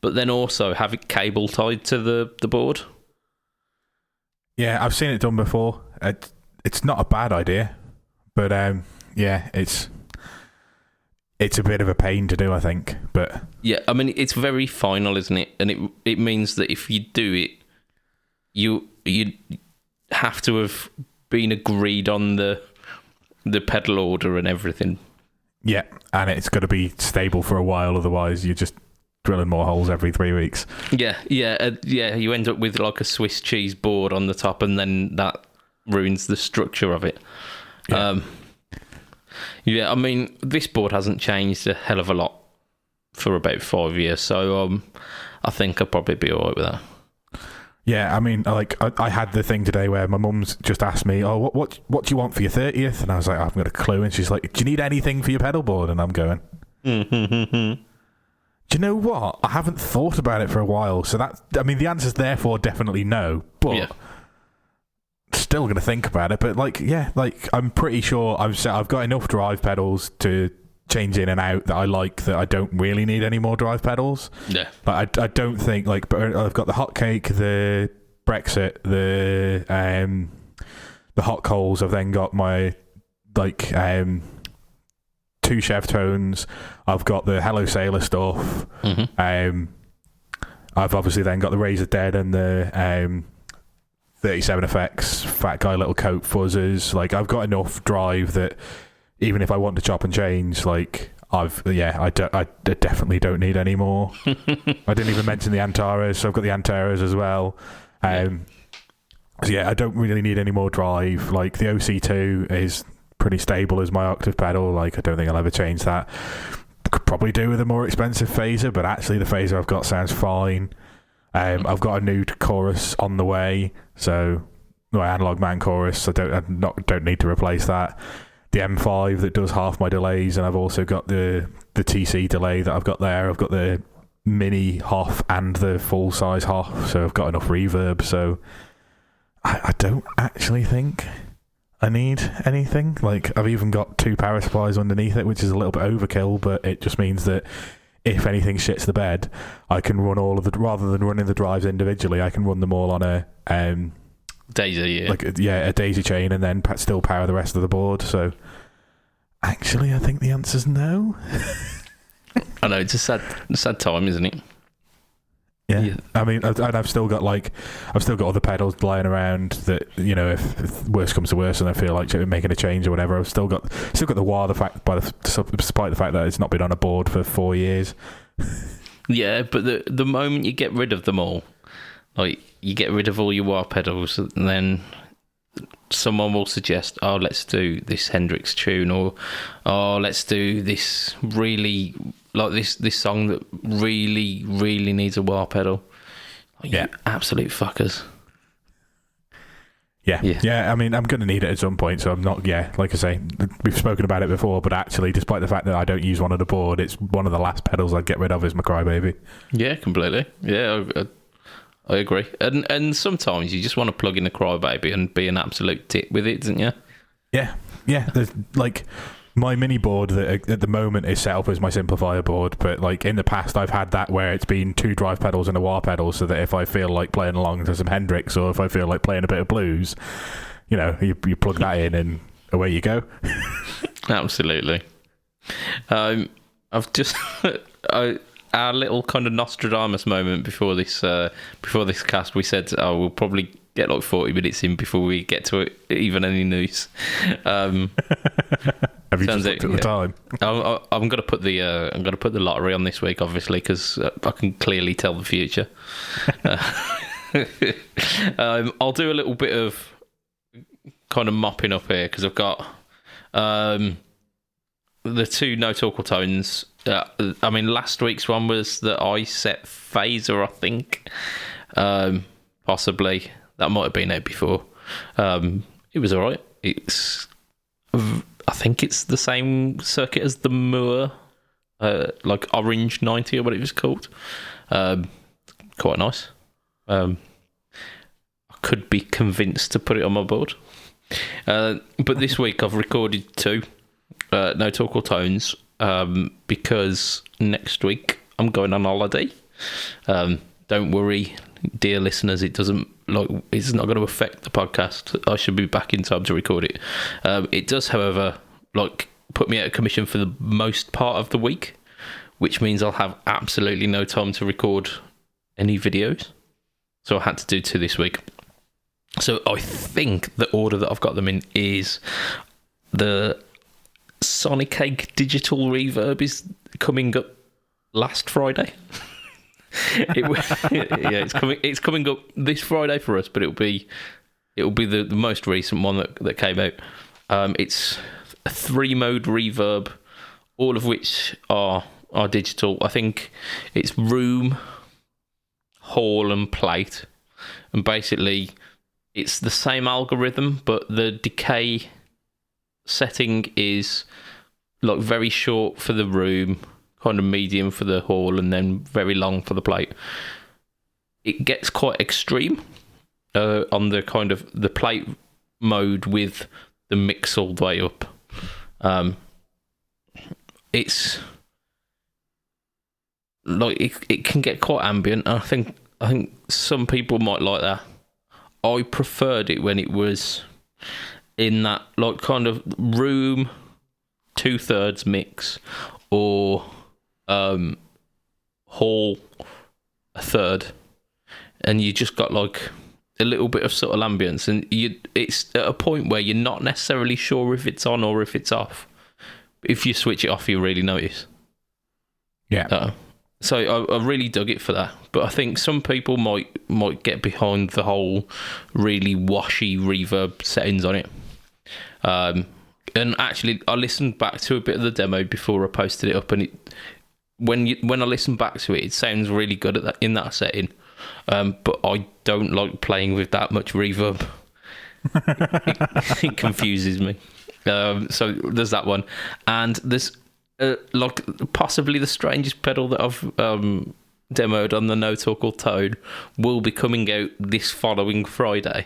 but then also have it cable tied to the board. Yeah, I've seen it done before. It's not a bad idea, but it's a bit of a pain to do, I think. But yeah, I mean, it's very final, isn't it? And it means that if you do it, you have to have been agreed on the pedal order and everything. Yeah, and it's got to be stable for a while, otherwise you're just drilling more holes every 3 weeks. Yeah. You end up with like a Swiss cheese board on the top, and then that ruins the structure of it. Yeah. I mean, this board hasn't changed a hell of a lot for about 5 years, so I think I'll probably be alright with that. Yeah, I mean, like, I had the thing today where my mum's just asked me, oh, what do you want for your 30th? And I was like, I haven't got a clue. And she's like, do you need anything for your pedal board? And I'm going, do you know what? I haven't thought about it for a while. So the answer's therefore definitely no. But still going to think about it. But I'm pretty sure I've got enough drive pedals to change in and out that I like, that I don't really need any more drive pedals. Yeah. But I don't think, but I've got the Hotcake, the Brexit, the hot coals. I've then got my 2 Chev tones. I've got the Hello Sailor stuff. Mm-hmm. I've obviously then got the Razor Dead and the 37 Effects Fat Guy Little Coat fuzzers. Like, I've got enough drive that even if I want to chop and change, like, I definitely don't need any more. I didn't even mention the Antares, so I've got the Antares as well. So yeah, I don't really need any more drive. Like, the OC2 is pretty stable as my octave pedal. Like, I don't think I'll ever change that. Could probably do with a more expensive phaser, but actually the phaser I've got sounds fine. I've got a new chorus on the way, so my Analog Man chorus, so don't need to replace that. The M5 that does half my delays, and I've also got the TC delay that I've got there. I've got the mini Hoff and the full size Hoff, so I've got enough reverb. So I don't actually think I need anything. Like, I've even got 2 power supplies underneath it, which is a little bit overkill, but it just means that if anything shits the bed, I can run all of the, rather than running the drives individually, I can run them all on a daisy, a daisy chain, and then still power the rest of the board. So actually, I think the answer's no. I know, it's a sad time, isn't it? Yeah. I mean, I've still got other pedals lying around that, you know, if worse comes to worse and I feel like making a change or whatever, I've still got the wah, despite the fact that it's not been on a board for 4 years. Yeah, but the moment you get rid of them all, like, you get rid of all your wah pedals, and then someone will suggest, oh, let's do this Hendrix tune, or oh, let's do this really, like, this song that really, really needs a wah pedal. Like, yeah. You absolute fuckers. Yeah. I mean, I'm going to need it at some point, so I'm not. Yeah, like I say, we've spoken about it before, but actually, despite the fact that I don't use one on the board, it's one of the last pedals I'd get rid of is my Crybaby. Yeah, completely. Yeah, I agree. And sometimes you just want to plug in a Crybaby and be an absolute tit with it, don't you? Yeah. There's like my mini board that at the moment is set up as my simplifier board, but like in the past I've had that where it's been 2 drive pedals and a wah pedal, so that if I feel like playing along to some Hendrix, or if I feel like playing a bit of blues, you know, you plug that in and away you go. Absolutely. I've just our little kind of Nostradamus moment before this cast, we said, oh, we'll probably get like 40 minutes in before we get to it, even any news. Have you just looked at the time? I'm gonna put the lottery on this week, obviously, because I can clearly tell the future. I'll do a little bit of kind of mopping up here, because I've got the 2 no talk tones. I mean, last week's one was the I set phaser, I think. Possibly that might have been it before. It was all right. I think it's the same circuit as the Moor, like Orange 90 or what it was called. Quite nice. I could be convinced to put it on my board. But this week I've recorded 2 no talk or tones, because next week I'm going on holiday. Don't worry, dear listeners, it's not going to affect the podcast. I should be back in time to record it. It does, however, put me out of commission for the most part of the week, which means I'll have absolutely no time to record any videos. So I had to do 2 this week. So I think the order that I've got them in is the Sonic Egg digital reverb is coming up last Friday. It's coming up this Friday for us, but it'll be the most recent one that came out. It's a 3-mode reverb, all of which are digital. I think it's room, hall, and plate, and basically it's the same algorithm, but the decay setting is like very short for the room, kind of medium for the hall, and then very long for the plate. It gets quite extreme on the kind of the plate mode with the mix all the way up. It's like it can get quite ambient. I think some people might like that. I preferred it when it was in that like kind of room 2/3 mix or hall a third, and you just got like a little bit of subtle ambience, and it's at a point where you're not necessarily sure if it's on or if it's off. If you switch it off, you really notice. Yeah. So I really dug it for that. But I think some people might get behind the whole really washy reverb settings on it. And actually, I listened back to a bit of the demo before I posted it up, and when I listen back to it, it sounds really good in that setting. But I don't like playing with that much reverb. It confuses me. So there's that one, and there's like possibly the strangest pedal that I've demoed on the No Talk or Tone will be coming out this following Friday,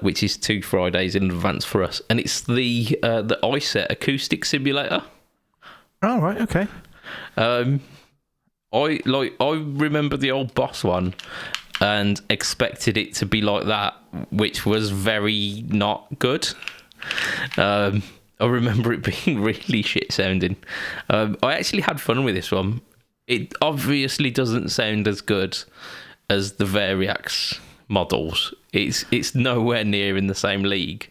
which is 2 Fridays in advance for us, and it's the iSet acoustic simulator. Oh right, okay. I remember the old Boss one and expected it to be like that, which was very not good. I remember it being really shit sounding. I actually had fun with this one. It obviously doesn't sound as good as the Variax models. It's nowhere near in the same league.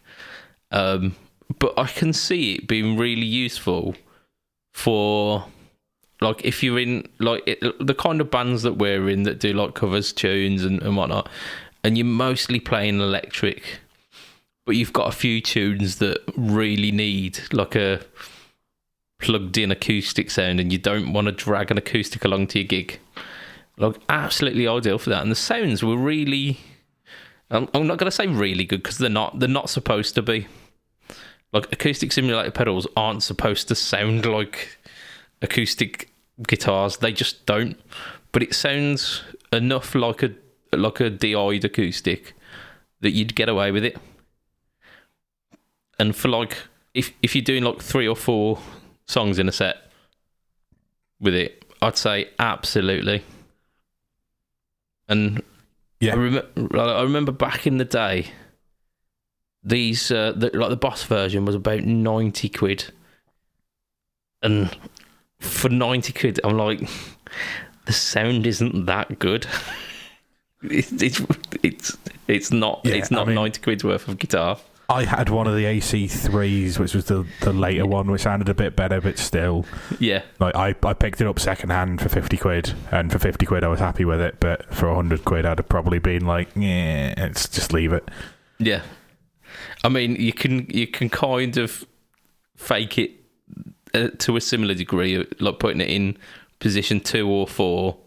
But I can see it being really useful for, like, if you're in like the kind of bands that we're in that do like covers tunes and whatnot, and you're mostly playing electric, but you've got a few tunes that really need like a plugged in acoustic sound, and you don't want to drag an acoustic along to your gig. Like, absolutely ideal for that. And the sounds were really, I'm not going to say really good, because they're not supposed to be. Like, acoustic simulator pedals aren't supposed to sound like acoustic guitars. They just don't. But it sounds enough like a DI'd acoustic that you'd get away with it. And for like, if you're doing like 3 or 4 songs in a set with it, I'd say absolutely. And yeah, I remember back in the day, these the Boss version was about 90 quid, and for 90 quid, I'm like, the sound isn't that good. It's not. Yeah, it's not 90 quid's worth of guitar. I had one of the AC3s, which was the later one, which sounded a bit better, but still. Yeah. Like, I picked it up second hand for 50 quid, and for 50 quid I was happy with it, but for 100 quid I'd have probably been like, yeah, let's just leave it. Yeah. I mean, you can kind of fake it to a similar degree, like putting it in position 2 or 4,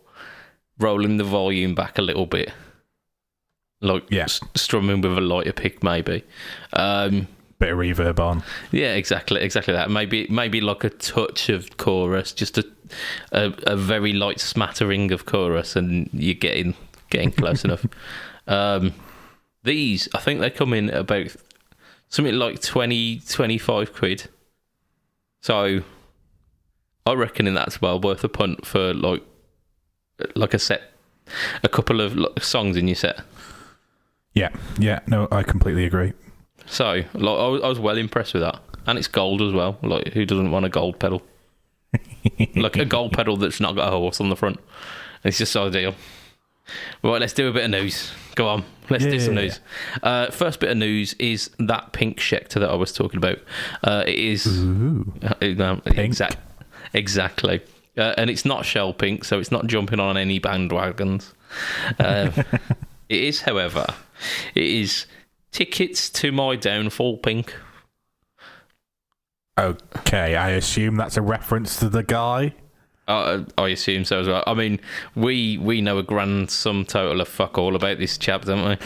rolling the volume back a little bit. Like, yeah, strumming with a lighter pick, maybe. Bit of reverb on. Yeah, exactly that. Maybe like a touch of chorus, just a very light smattering of chorus, and you're getting close enough. These, I think they come in at about something like 20-25 quid. So I reckon that's well worth a punt for like a set, a couple of songs in your set. Yeah, no, I completely agree. So, like, I was well impressed with that. And it's gold as well. Like, who doesn't want a gold pedal? Like, a gold pedal that's not got a horse on the front. It's just ideal. Right, let's do a bit of news. Go on, let's do some news. First bit of news is that pink Schecter that I was talking about. It is... Pink. Exactly. And it's not shell pink, so it's not jumping on any bandwagons. It is, however, it is Tickets to My Downfall pink. Okay, I assume that's a reference to the guy. I assume so as well. I mean, we know a grand sum total of fuck all about this chap, don't we?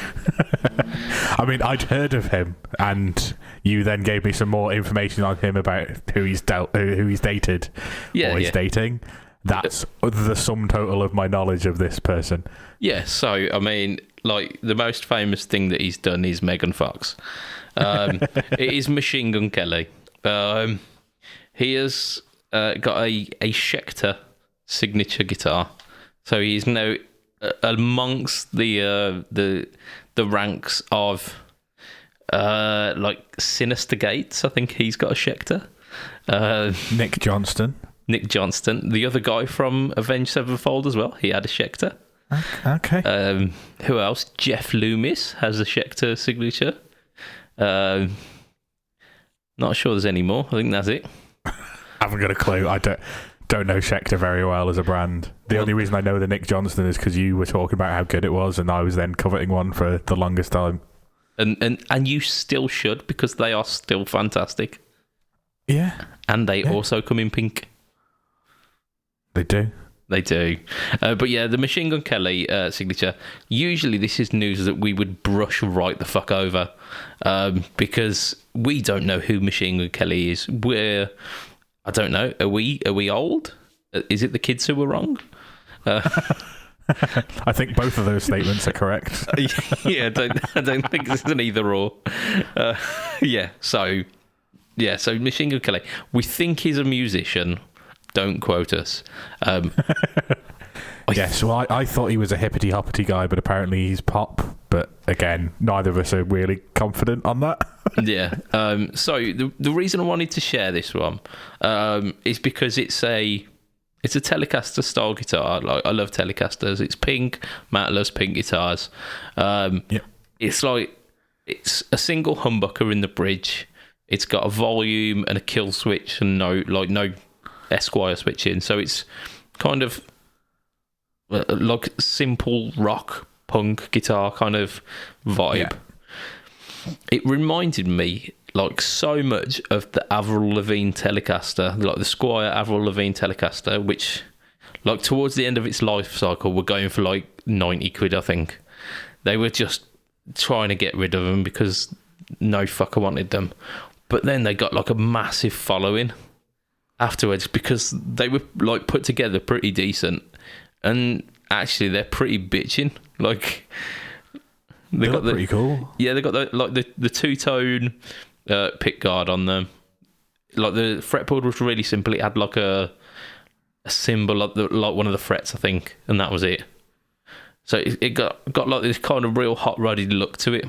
I mean, I'd heard of him, and you then gave me some more information on him about who he's dated, or he's dating. That's the sum total of my knowledge of this person. Yeah, so, I mean, like, the most famous thing that he's done is Megan Fox. It is Machine Gun Kelly. He has got a Schecter signature guitar. So he's now amongst the ranks of, like, Sinister Gates. I think he's got a Schecter. Nick Johnston. Nick Johnston, the other guy from Avenged Sevenfold as well. He had a Schecter. Okay. Who else? Jeff Loomis has a Schecter signature. Not sure there's any more. I think that's it. I haven't got a clue. I don't know Schecter very well as a brand. The only reason I know the Nick Johnston is because you were talking about how good it was, and I was then coveting one for the longest time. And you still should, because they are still fantastic. Yeah. And they also come in pink. They do. They do. But yeah, the Machine Gun Kelly signature, usually this is news that we would brush right the fuck over, because we don't know who Machine Gun Kelly is. I don't know, are we old? Is it the kids who were wrong? I think both of those statements are correct. Yeah, I don't think this is an either or. So Machine Gun Kelly, we think he's a musician. Don't quote us. Yes, well, I thought he was a hippity-hoppity guy, but apparently he's pop. But again, neither of us are really confident on that. Yeah. So the reason I wanted to share this one is because it's a Telecaster style guitar. Like, I love Telecasters. It's pink. Matt loves pink guitars. Yep. It's a single humbucker in the bridge. It's got a volume and a kill switch and no Esquire switching, so it's kind of like simple rock punk guitar kind of vibe. Yeah. It reminded me like so much of the Avril Lavigne Telecaster, like the Squire Avril Lavigne Telecaster, which like towards the end of its life cycle were going for like 90 quid, I think. They were just trying to get rid of them because no fucker wanted them, but then they got like a massive following afterwards because they were like put together pretty decent, and actually they're pretty bitching. Like they got pretty cool. Yeah, they got the two-tone pick guard on them. Like the fretboard was really simple. It had like a symbol of like one of the frets, I think, and that was it. So it got like this kind of real hot rodded look to it,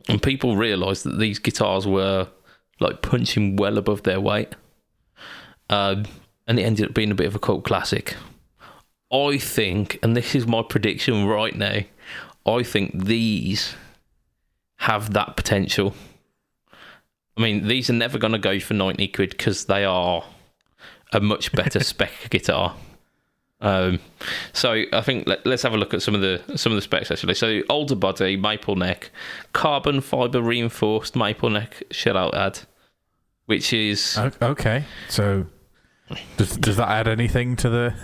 and people realised that these guitars were like punching well above their weight. And it ended up being a bit of a cult classic. I think, and this is my prediction right now, I think these have that potential. I mean, these are never going to go for 90 quid because they are a much better spec guitar. So I think let's have a look at some of the specs actually. So older body, maple neck, carbon fibre reinforced maple neck shell-out ad, which is okay. So does that add anything to the?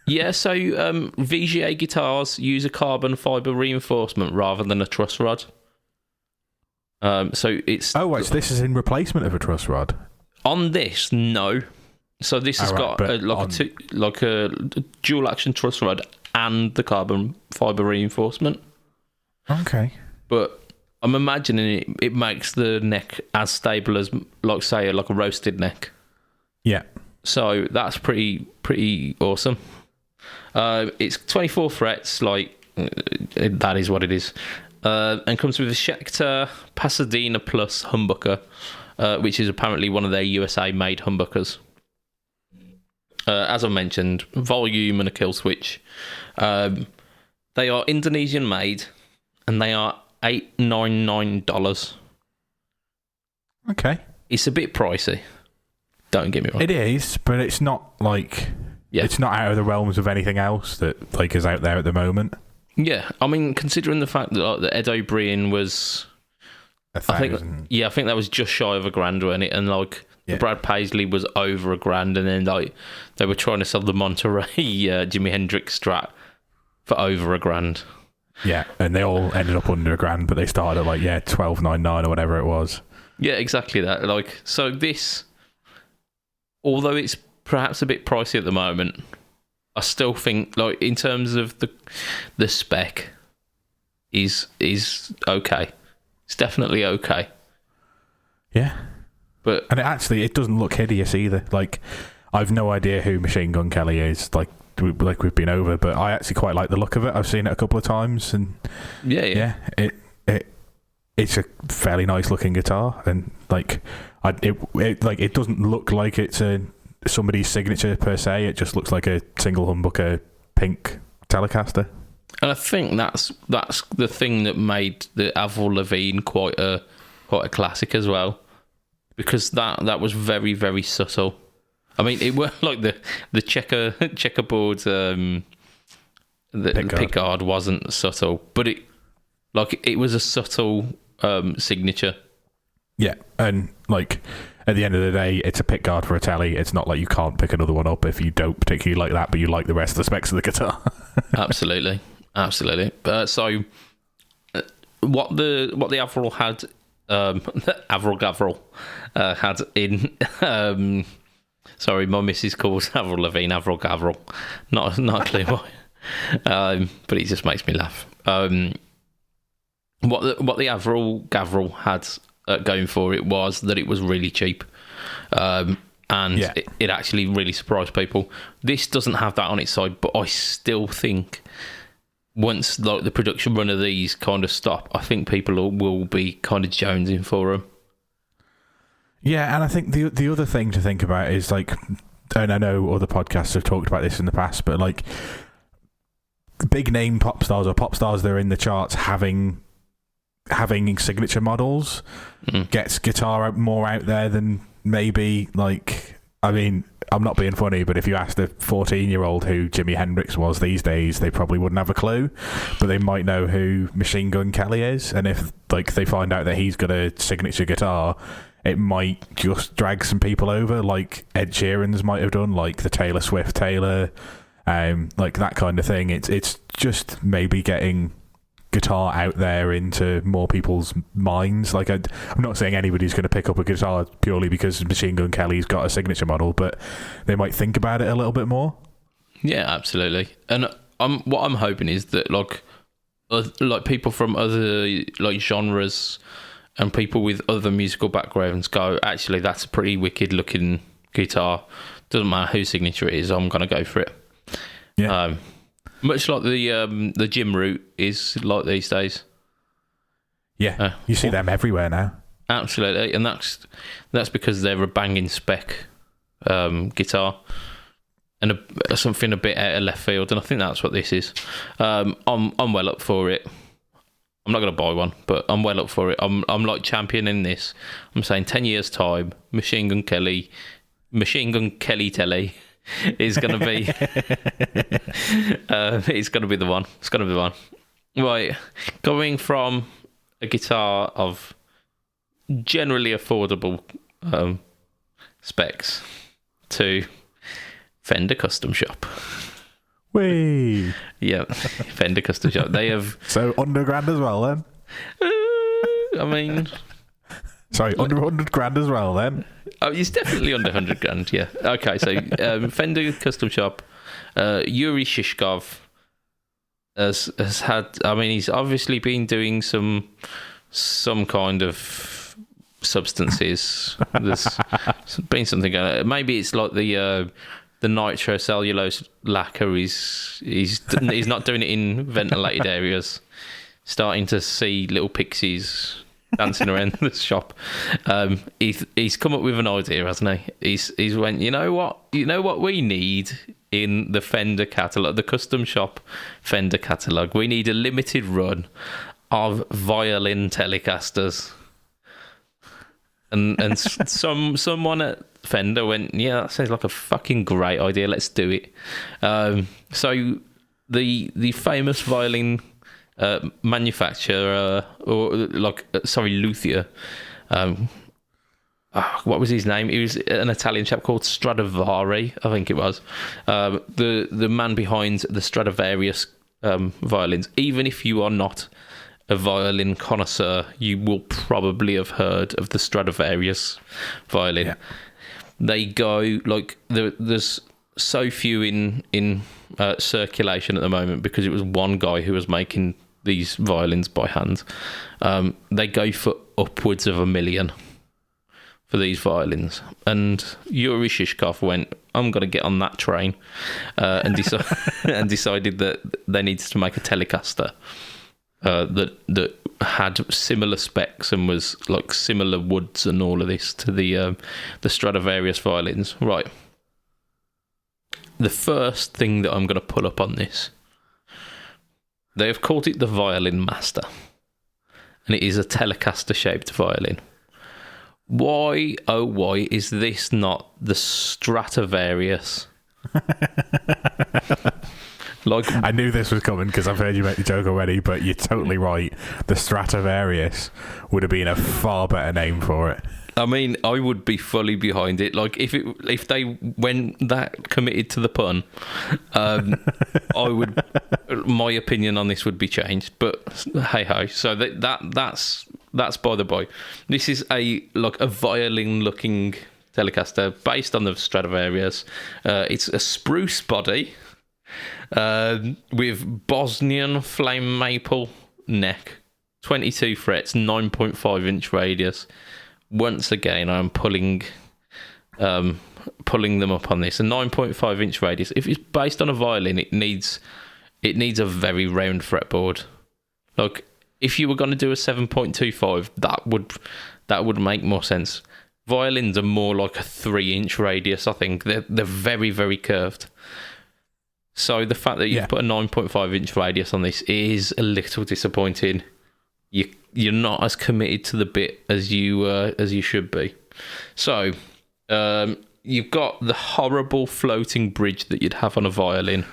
Yeah. So VGA guitars use a carbon fibre reinforcement rather than a truss rod. So it's so this is in replacement of a truss rod. On this, no. So this has got a dual action truss rod and the carbon fibre reinforcement. Okay. But I'm imagining it makes the neck as stable as, like, say, like a roasted neck. Yeah. So that's pretty awesome. It's 24 frets, like, that is what it is. And comes with a Schecter Pasadena Plus humbucker, which is apparently one of their USA-made humbuckers. As I mentioned, volume and a kill switch. They are Indonesian made, and they are $899. Okay. It's a bit pricey. Don't get me wrong. It is, but it's not like it's not out of the realms of anything else that like is out there at the moment. Yeah, I mean, considering the fact that Ed O'Brien was, I think that was just shy of $1,000, wasn't it? And like the Brad Paisley was over $1,000, and then like they were trying to sell the Monterey Jimi Hendrix Strat for over $1,000. Yeah, and they all ended up under $1,000, but they started at like $1,299 or whatever it was. Yeah, exactly that. Like, so this, although it's perhaps a bit pricey at the moment, I still think, like, in terms of the spec, is okay. It's definitely okay. Yeah, and it doesn't look hideous either. Like, I've no idea who Machine Gun Kelly is. Like we've been over, but I actually quite like the look of it. I've seen it a couple of times, and it it's a fairly nice looking guitar, and like it doesn't look like it's somebody's signature per se. It just looks like a single humbucker pink Telecaster. And I think that's the thing that made the Avril Lavigne quite a classic as well, because that was very, very subtle. I mean, it weren't like the checkerboard. The pickguard wasn't subtle, but it was a subtle signature. Yeah, and like at the end of the day, it's a pickguard for a Tele. It's not like you can't pick another one up if you don't particularly like that, but you like the rest of the specs of the guitar. Absolutely. So, what the Avril had, Avril had in. Sorry, my missus calls Avril Lavigne Avril Gavril. Not a clue why, but it just makes me laugh. What the Avril Gavril had going for it was that it was really cheap, and it actually really surprised people. This doesn't have that on its side, but I still think once like the production run of these kind of stop, I think people will be kind of jonesing for them. Yeah, and I think the other thing to think about is like, and I know other podcasts have talked about this in the past, but like big name pop stars or pop stars that are in the charts having signature models gets guitar more out there than maybe like, I mean, I'm not being funny, but if you asked a 14-year-old who Jimi Hendrix was these days, they probably wouldn't have a clue, but they might know who Machine Gun Kelly is, and if like they find out that he's got a signature guitar, it might just drag some people over, like Ed Sheeran's might have done, like the Taylor Swift Taylor, like that kind of thing. It's just maybe getting guitar out there into more people's minds. Like I'm not saying anybody's going to pick up a guitar purely because Machine Gun Kelly's got a signature model, but they might think about it a little bit more. Yeah, absolutely. And what I'm hoping is that like people from other like genres and people with other musical backgrounds go, actually, that's a pretty wicked looking guitar. Doesn't matter whose signature it is, I'm going to go for it. Yeah. Much like the gym route is like these days. Yeah, you see them everywhere now. Absolutely, and that's because they're a banging spec guitar and something a bit out of left field, and I think that's what this is. I'm well up for it. I'm not going to buy one, but I'm well up for it. I'm like championing this. I'm saying 10 years time, Machine Gun Kelly Telly is going to be it's going to be the one. It's going to be the one. Right, going from a guitar of generally affordable specs to Fender Custom Shop. Whee! Yeah, Fender Custom Shop. They have so under grand as well then. I mean, sorry, under 100 grand as well then. Oh, he's definitely under 100 grand. Yeah. Okay, so Fender Custom Shop. Yuri Shishkov has had. I mean, he's obviously been doing some kind of substances. There's been something going on. Maybe it's like the nitrocellulose lacquer. He's not doing it in ventilated areas. Starting to see little pixies dancing around the shop. He's come up with an idea, hasn't he? He's went, you know what we need in the Fender catalogue, the Custom Shop Fender catalogue. We need a limited run of violin Telecasters. And someone at Fender went, yeah, that sounds like a fucking great idea. Let's do it. So the famous violin manufacturer, luthier. What was his name? He was an Italian chap called Stradivari, I think it was. The man behind the Stradivarius violins. Even if you are not a violin connoisseur, you will probably have heard of the Stradivarius violin. Yeah. They go like there's so few in circulation at the moment because it was one guy who was making these violins by hand. They go for upwards of $1 million for these violins, and Yuri Shishkov went, I'm going to get on that train, and decided that they needed to make a Telecaster. that had similar specs and was like similar woods and all of this to the Stradivarius violins. Right. The first thing that I'm going to pull up on this, they have called it the Violin Master, and it is a Telecaster-shaped violin. Why, oh why, is this not the Stradivarius? Like, I knew this was coming because I've heard you make the joke already, but you're totally right. The Stradivarius would have been a far better name for it. I mean, I would be fully behind it. Like, if they went that committed to the pun, I would. My opinion on this would be changed. But hey ho. So that's by the by. This is a violin looking Telecaster based on the Stradivarius. It's a spruce body with Bosnian flame maple neck, 22 frets, 9.5 inch radius. Once again, I'm pulling them up on this. A 9.5 inch radius. If it's based on a violin, it needs a very round fretboard. Like, if you were going to do a 7.25, that would make more sense. Violins are more like a 3-inch radius. I think they're very, very curved. So the fact that you've put a 9.5 inch radius on this is a little disappointing. You're not as committed to the bit as you should be. So you've got the horrible floating bridge that you'd have on a violin,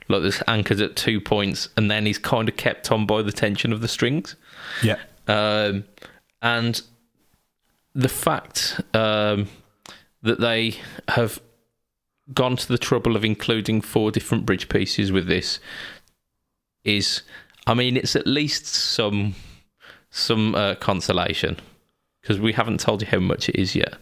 like this anchored at 2 points, and then he's kind of kept on by the tension of the strings. Yeah. And the fact that they have gone to the trouble of including 4 different bridge pieces with this is, I mean, it's at least some consolation, because we haven't told you how much it is yet.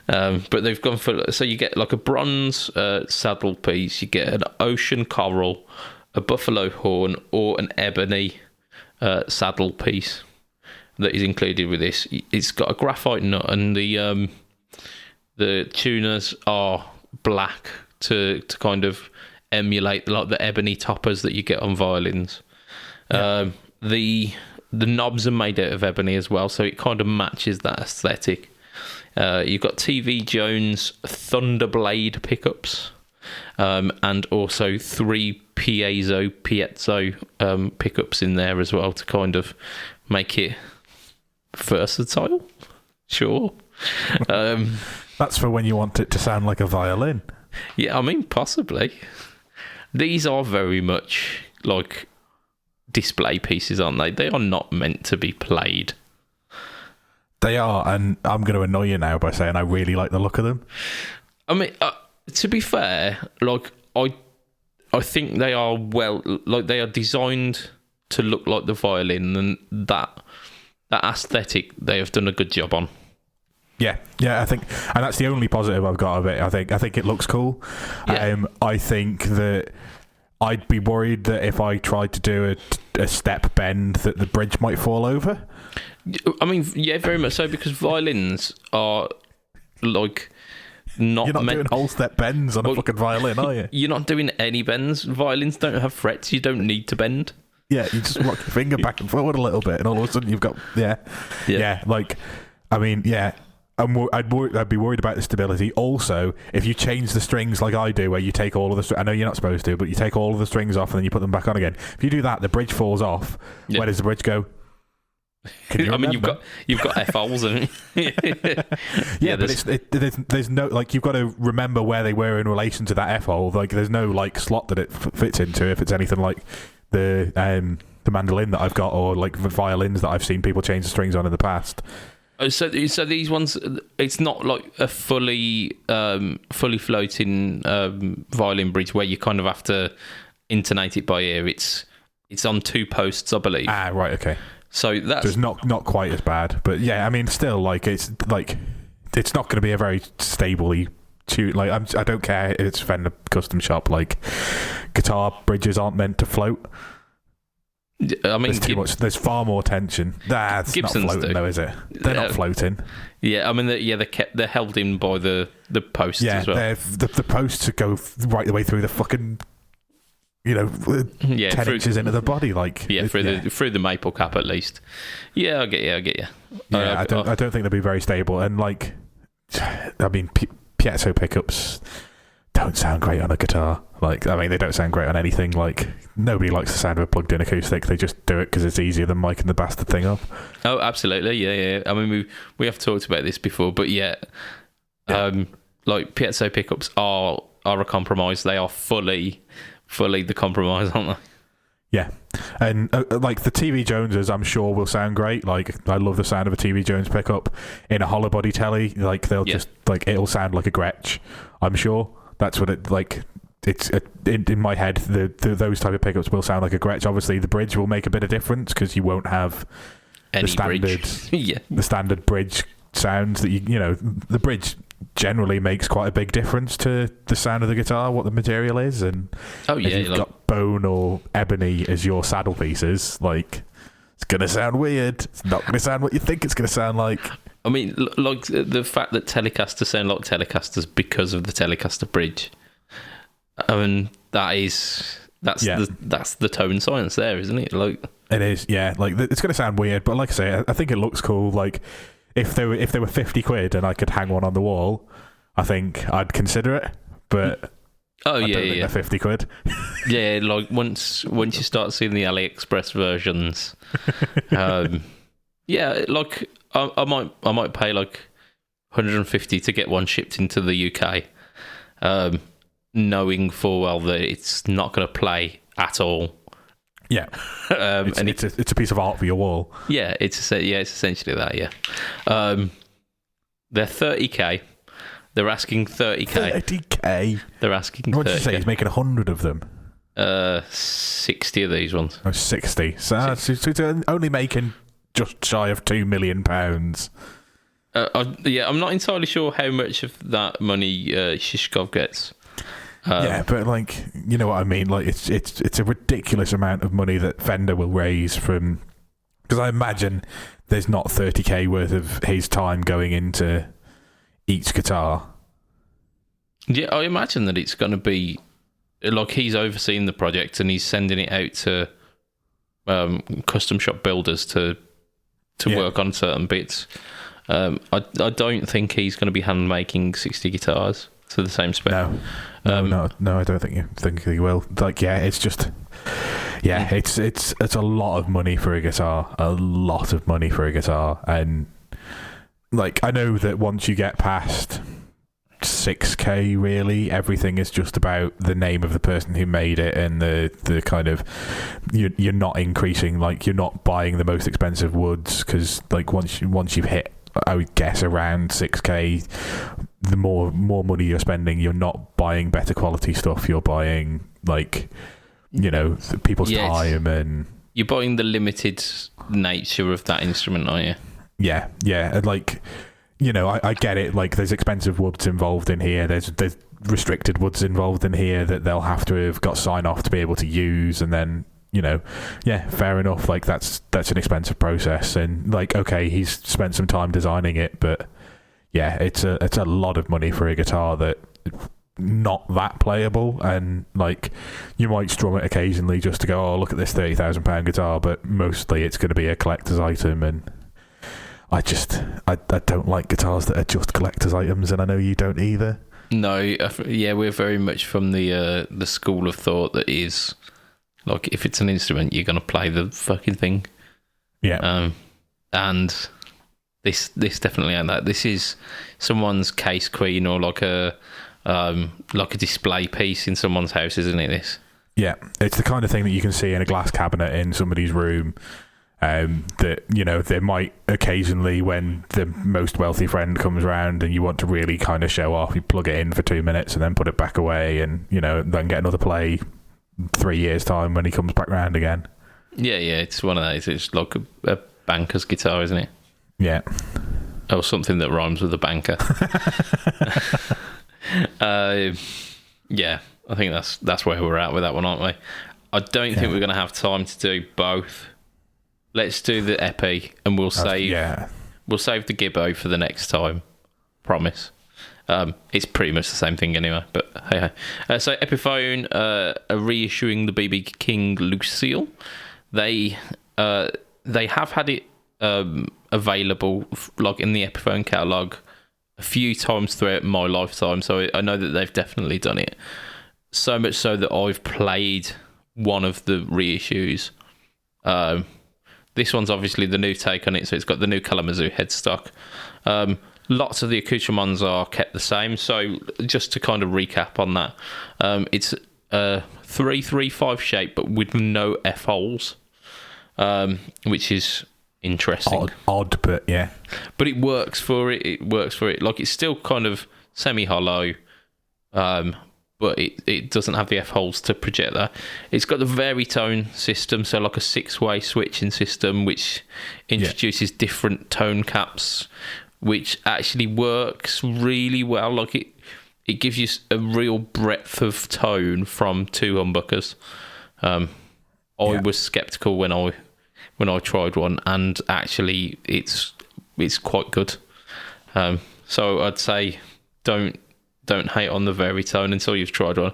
But they've gone for, so you get like a bronze saddle piece, you get an ocean coral, a buffalo horn, or an ebony saddle piece that is included with this. It's got a graphite nut, and the tuners are black to kind of emulate like the ebony toppers that you get on violins. Yeah. The knobs are made out of ebony as well, so it kind of matches that aesthetic. You've got TV Jones Thunderblade pickups, and also 3 piezo pickups in there as well to kind of make it versatile. Sure. That's for when you want it to sound like a violin. Yeah, I mean, possibly. These are very much like display pieces, aren't they? They are not meant to be played. They are, and I'm going to annoy you now by saying I really like the look of them. I mean, to be fair, like I think they are they are designed to look like the violin, and that aesthetic they have done a good job on. Yeah, I think, and that's the only positive I've got of it. I think it looks cool. Yeah. I think that I'd be worried that if I tried to do a step bend, that the bridge might fall over. I mean, yeah, very much so, because violins are like not. You're not doing whole step bends on a fucking violin, are you? You're not doing any bends. Violins don't have frets. You don't need to bend. Yeah, you just rock your finger back and forward a little bit, and all of a sudden you've got yeah. Like, I mean, yeah. I'd be worried about the stability. Also, if you change the strings like I do, where you take all of the I know you're not supposed to, but you take all of the strings off and then you put them back on again. If you do that, the bridge falls off. Yeah. Where does the bridge go? I mean, you've got F holes, haven't you? Yeah, but there's no, like, you've got to remember where they were in relation to that F hole. Like, there's no like slot that it fits into if it's anything like the mandolin that I've got, or like the violins that I've seen people change the strings on in the past. So these ones, it's not like a fully floating violin bridge where you kind of have to intonate it by ear. It's on 2 posts, I believe. Ah, right, okay. So that's not quite as bad, but yeah, I mean, still, like, it's not going to be a very stably tuned. Like, I don't care if it's Fender custom shop. Like, guitar bridges aren't meant to float. I mean, there's too much. There's far more tension. That's Gibsons not floating, though, is it? They're not floating. Yeah, I mean, they're held in by the posts as well. The posts go right the way through the fucking Yeah, 10 inches into the body. Like, through the maple cap at least. Yeah, I get you. Yeah, I don't think they'll be very stable. And like, I mean, piezo pickups don't sound great on a guitar. Like, I mean, they don't sound great on anything. Like, nobody likes the sound of a plugged-in acoustic. They just do it because it's easier than miking the bastard thing up. Oh, absolutely. Yeah. I mean, we have talked about this before, but like piezo pickups are a compromise. They are fully the compromise, aren't they? Yeah, and like the TV Joneses, I'm sure will sound great. Like, I love the sound of a TV Jones pickup in a hollow body telly. Like, they'll just like, it'll sound like a Gretsch. I'm sure that's what it like. It's in my head. Those type of pickups will sound like a Gretsch. Obviously, the bridge will make a bit of difference because you won't have the standard the standard bridge sounds that the bridge generally makes quite a big difference to the sound of the guitar, what the material is, and if you've got bone or ebony as your saddle pieces, like, it's gonna sound weird. It's not gonna sound what you think it's gonna sound like. I mean, like the fact that Telecasters sound like Telecasters because of the Telecaster bridge. I mean, that's the tone science there, isn't it? Like, it is, yeah. Like, it's gonna sound weird, but like I say, I think it looks cool. Like, if they were £50 and I could hang one on the wall, I think I'd consider it. But I don't think they're £50. Yeah, like once you start seeing the AliExpress versions, like I might pay like $150 to get one shipped into the UK, knowing full well that it's not going to play at all. Yeah, it's a piece of art for your wall. Yeah, it's essentially that. Yeah, they're $30,000. They're asking $30,000. $30,000. They're asking. What did you say? He's making 100 of them. 60 of these ones. Oh, 60. So it's only making just shy of £2 million. I'm not entirely sure how much of that money Shishkov gets. Yeah, but like, you know what I mean? Like, it's a ridiculous amount of money that Fender will raise from, because I imagine there's not $30,000 worth of his time going into each guitar. Yeah, I imagine that it's going to be like he's overseeing the project and he's sending it out to custom shop builders to work on certain bits. I don't think he's going to be hand making 60 guitars to the same spec. No, I don't think he will. Like, it's just, it's a lot of money for a guitar, and like, I know that once you get past $6,000, really, everything is just about the name of the person who made it, and the kind of, you're not increasing, like, you're not buying the most expensive woods, because like once you've hit, I would guess, around $6,000, the more money you're spending, you're not buying better quality stuff. You're buying, like, people's time, and you're buying the limited nature of that instrument, aren't you? Yeah, and like, I get it. Like, there's expensive woods involved in here. There's restricted woods involved in here that they'll have to have got sign off to be able to use, and then, fair enough. Like, that's an expensive process, and like, okay, he's spent some time designing it, but yeah, it's a lot of money for a guitar that not that playable, and like, you might strum it occasionally just to go, oh, look at this £30,000 guitar, but mostly it's going to be a collector's item, and I don't like guitars that are just collector's items, and I know you don't either. No, yeah, we're very much from the school of thought that is, like, if it's an instrument, you're going to play the fucking thing. Yeah. And this definitely ain't that. This is someone's case queen, or like a display piece in someone's house, isn't it? This. Yeah, it's the kind of thing that you can see in a glass cabinet in somebody's room. That, they might occasionally, when the most wealthy friend comes around and you want to really kind of show off, you plug it in for 2 minutes and then put it back away, and then get another play 3 years time when he comes back round again. Yeah, it's one of those. It's like a banker's guitar, isn't it? Yeah. Or something that rhymes with a banker. Yeah, I think that's where we're at with that one, aren't we? I don't think we're going to have time to do both. Let's do the Epi, and we'll save the Gibbo for the next time. Promise. It's pretty much the same thing anyway, but hey. So Epiphone are reissuing the BB King Lucille. They have had it available like in the Epiphone catalogue a few times throughout my lifetime, so I know that they've definitely done it. So much so that I've played one of the reissues. This one's obviously the new take on it, so it's got the new Kalamazoo headstock. Lots of the accoutrements are kept the same, so just to kind of recap on that, it's a 335 shape but with no F-holes, which is interesting. Odd, but yeah. But it works for it. Like, it's still kind of semi-hollow, but it doesn't have the F-holes to project that. It's got the Veritone system, so like a 6-way switching system, which introduces different tone caps, which actually works really well. Like, it gives you a real breadth of tone from 2 humbuckers. I was sceptical when I tried one, and actually it's quite good. So I'd say don't hate on the Veritone until you've tried one.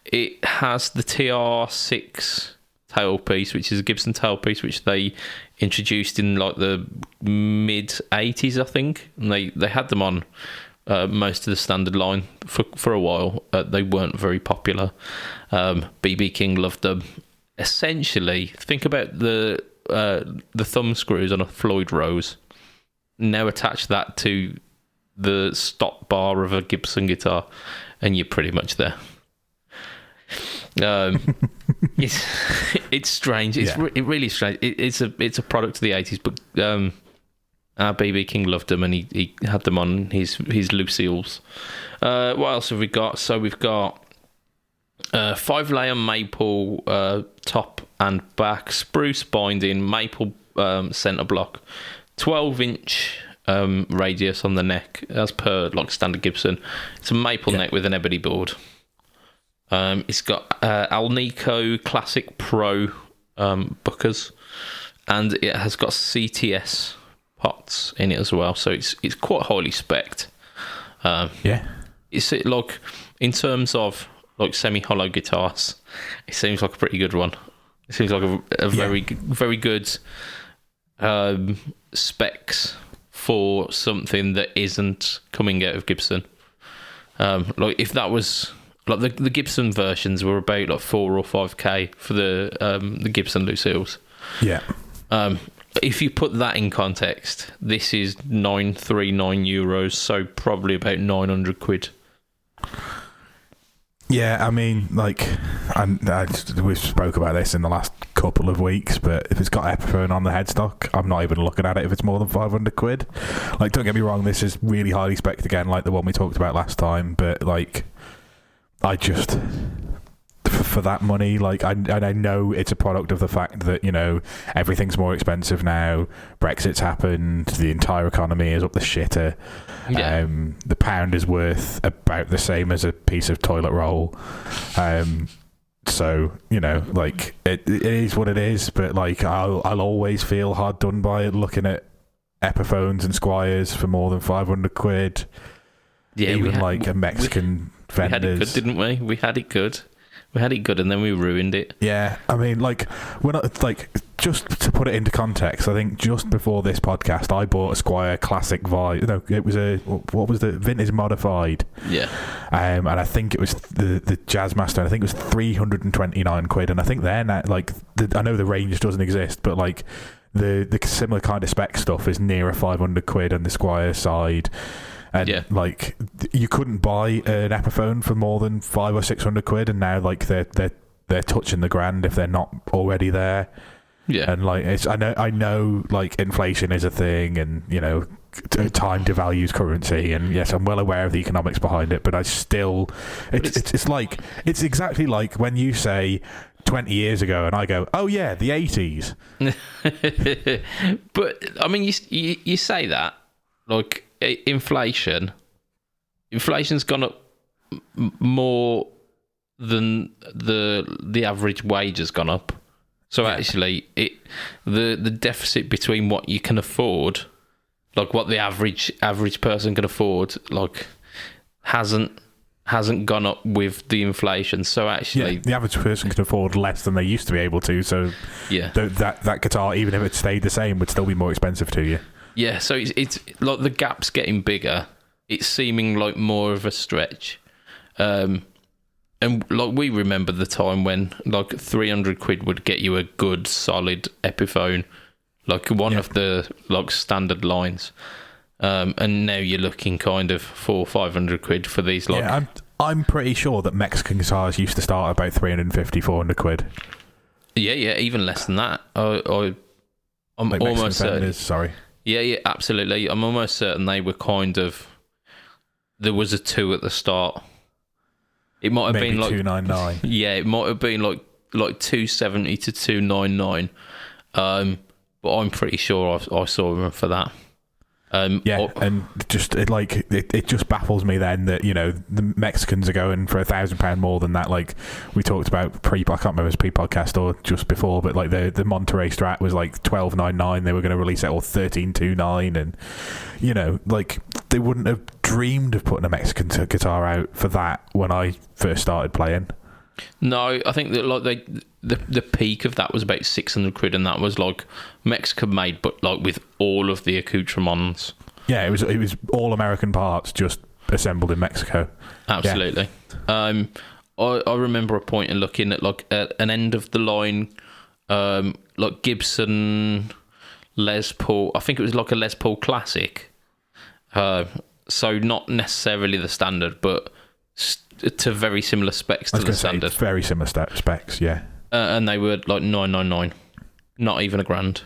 It has the TR6 tailpiece, which is a Gibson tailpiece, which they introduced in like the mid 80s, I think. And they had them on most of the standard line for a while. They weren't very popular. BB King loved them. Essentially, think about the thumb screws on a Floyd Rose. Now attach that to the stop bar of a Gibson guitar, and you're pretty much there. It's strange. It's really strange. It's a product of the 80s, but our BB King loved them, and he had them on his Lucille's. What else have we got? So we've got 5-layer maple top and back, spruce binding, maple centre block, 12-inch radius on the neck, as per like standard Gibson. It's a maple neck with an ebony board. It's got Alnico Classic Pro buckers, and it has got CTS pots in it as well, so it's quite highly spec'd. It's like, in terms of like semi-hollow guitars, it seems like a pretty good one. It seems like a very good specs for something that isn't coming out of Gibson. Like, if that was like the Gibson versions were about like 4 or 5k for the Gibson Lucille's. Yeah. If you put that in context, this is €939, so probably about 900 quid. Yeah, I mean, like, we spoke about this in the last couple of weeks, but if it's got Epiphone on the headstock, I'm not even looking at it if it's more than 500 quid. Like, don't get me wrong, this is really highly spec'd again, like the one we talked about last time, but, like, I just, for that money, like, I know it's a product of the fact that, you know, everything's more expensive now, Brexit's happened, the entire economy is up the shitter. Yeah. The pound is worth about the same as a piece of toilet roll. So, you know, like, it is what it is, but, like, I'll always feel hard done by it looking at Epiphones and Squires for more than 500 quid. Yeah, even like a Mexican vendors. We had it good, didn't we? We had it good. We had it good, and then we ruined it. Yeah, I mean, like, we're not, like, just to put it into context, I think just before this podcast, I bought a Squire Classic Vibe. No, it was what was the Vintage Modified? Yeah. And I think it was the Jazzmaster. I think it was 329 quid, and I think they're now, like, I know the range doesn't exist, but, like, the similar kind of spec stuff is nearer 500 quid on the Squire side. And like, you couldn't buy an Epiphone for more than 500 or 600 quid, and now, like, they're touching the grand if they're not already there. Yeah, and like, I know, like, inflation is a thing, and, you know, time devalues currency, and yes, I'm well aware of the economics behind it, but I still, it's like, it's exactly like when you say 20 years ago, and I go, oh yeah, the 80s. But I mean, you say that, like, inflation's gone up more than the average wage has gone up. So actually, the deficit between what you can afford, like what the average person can afford, like, hasn't gone up with the inflation. So actually, the average person can afford less than they used to be able to. So that guitar, even if it stayed the same, would still be more expensive to you. Yeah, so it's like the gap's getting bigger. It's seeming like more of a stretch. And like we remember the time when like 300 quid would get you a good solid Epiphone, like one of the like standard lines. And now you're looking kind of 400-500 quid for these. Like, yeah, I'm pretty sure that Mexican guitars used to start about 350-400 quid. Yeah, even less than that. I'm like almost certain. Sorry. Yeah, absolutely. I'm almost certain they were kind of. There was a 2 at the start. It might have been like 299. Yeah, it might have been like 270 to 299. But I'm pretty sure I saw them for that. And just it just baffles me then that the Mexicans are going for £1,000 more than that. Like we talked about I can't remember if it was pre-podcast or just before, but like the Monterey Strat was like $12,999. They were going to release it all $13,299, and like they wouldn't have dreamed of putting a Mexican guitar out for that when I first started playing. No, I think that like the peak of that was about 600 quid, and that was like Mexican made, but like with all of the accoutrements. Yeah, it was all American parts just assembled in Mexico. Absolutely. Yeah. I remember a point in looking at like an end of the line, like Gibson Les Paul. I think it was like a Les Paul Classic. So not necessarily the standard, but to very similar specs to the standard. Very similar specs, yeah. And they were like 999, not even $1,000.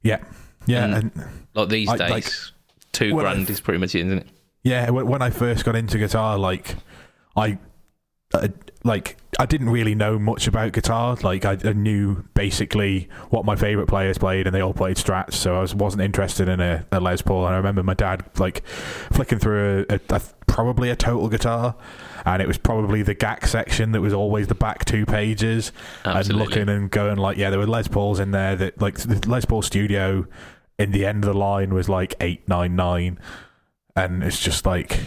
Yeah, and like these days, like, $2,000 is pretty much it, isn't it? Yeah, when I first got into guitar, like I didn't really know much about guitar. Like I knew basically what my favorite players played, and they all played Strats, so I wasn't interested in a Les Paul. And I remember my dad like flicking through probably a Total Guitar, and it was probably the GAC section that was always the back 2 pages. Absolutely. And looking and going like, yeah, there were Les Pauls in there that like the Les Paul Studio in the end of the line was like $899, and it's just like,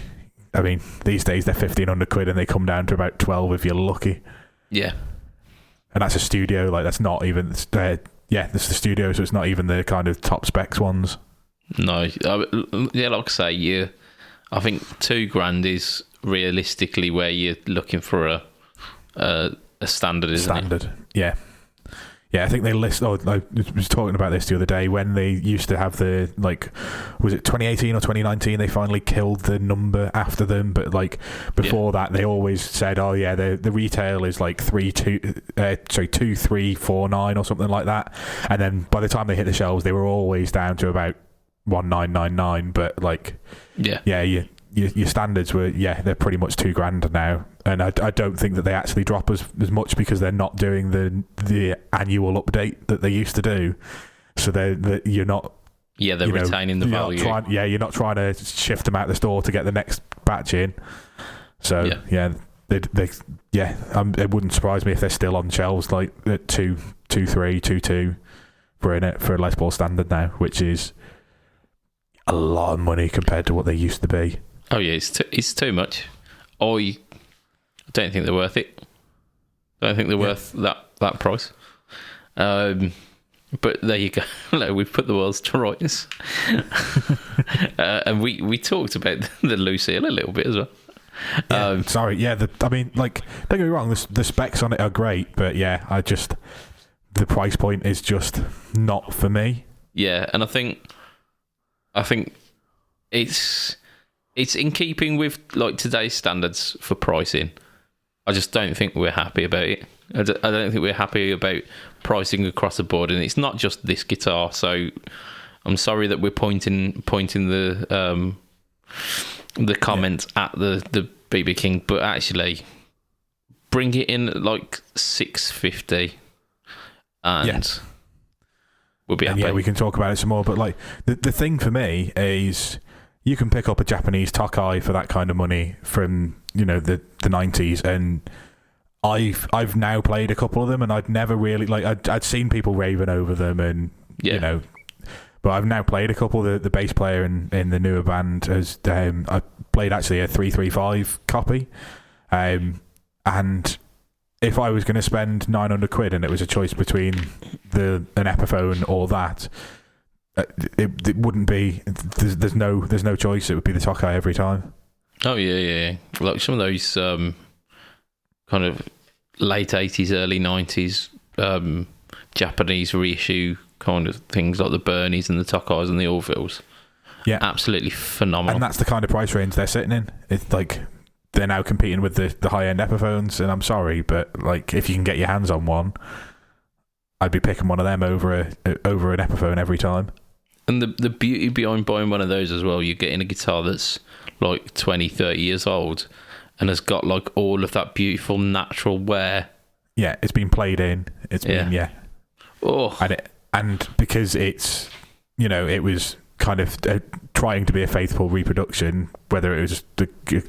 I mean, these days they're 1,500 quid and they come down to about 12 if you're lucky. Yeah. And that's a studio, like that's not even, this is the studio, so it's not even the kind of top specs ones. No, yeah, like I say, I think $2,000 is realistically where you're looking for a standard, isn't it? Standard, yeah. Yeah, I think they list. I was talking about this the other day when they used to have the, like, was it 2018 or 2019? They finally killed the number after them, but like before that, they always said, "Oh yeah, the retail is like 2349 or something like that." And then by the time they hit the shelves, they were always down to about 1999. But like, your standards were they're pretty much $2,000 now. And I don't think that they actually drop as much because they're not doing the annual update that they used to do. So you're not... Yeah, they're retaining the value. You're not trying to shift them out the store to get the next batch in. So, it wouldn't surprise me if they're still on shelves like at 2,300, 2,200 for a Les Paul standard now, which is a lot of money compared to what they used to be. Oh, yeah, it's too much. I don't think they're worth it. I don't think they're worth that price. But there you go. We've put the world's to rights. And we talked about the Lucille a little bit as well. Sorry, I mean, like, don't get me wrong, the specs on it are great, but the price point is just not for me. Yeah, and I think it's in keeping with like today's standards for pricing. I just don't think we're happy about it. I don't think we're happy about pricing across the board, and it's not just this guitar. So I'm sorry that we're pointing the comments at the BB King, but actually bring it in at like $650, and we'll be happy. Yeah, we can talk about it some more. But like the thing for me is, you can pick up a Japanese Tokai for that kind of money from the 90s, and I've now played a couple of them, and I'd never really I'd seen people raving over them, and But I've now played a couple. The bass player in the newer band has I played actually a 335 copy, and if I was going to spend 900 quid and it was a choice between an Epiphone or that, it wouldn't be. There's no choice. It would be the Tokai every time. Oh yeah. Like some of those kind of late 80s, early 90s Japanese reissue kind of things like the Bernies and the Tokais and the Orvilles. Yeah, absolutely phenomenal. And that's the kind of price range they're sitting in. It's like they're now competing with the high end Epiphones, and I'm sorry, but like if you can get your hands on one, I'd be picking one of them over an Epiphone every time. And the beauty behind buying one of those as well, you're getting a guitar that's like 20, 30 years old and has got like all of that beautiful natural wear. Yeah, it's been played in. It's been Oh, and because it's, it was kind of trying to be a faithful reproduction, whether it was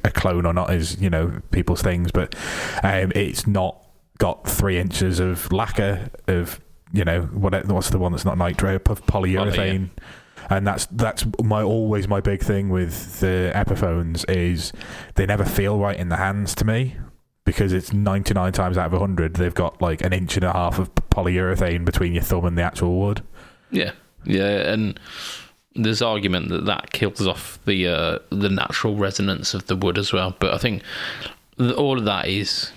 a clone or not is, people's things, but it's not got 3 inches of lacquer of, what's the one that's not nitro, of polyurethane. And that's always my big thing with the Epiphones is they never feel right in the hands to me, because it's 99 times out of 100 they've got like 1.5 inches of polyurethane between your thumb and the actual wood. Yeah, and there's argument that kills off the natural resonance of the wood as well. But I think all of that is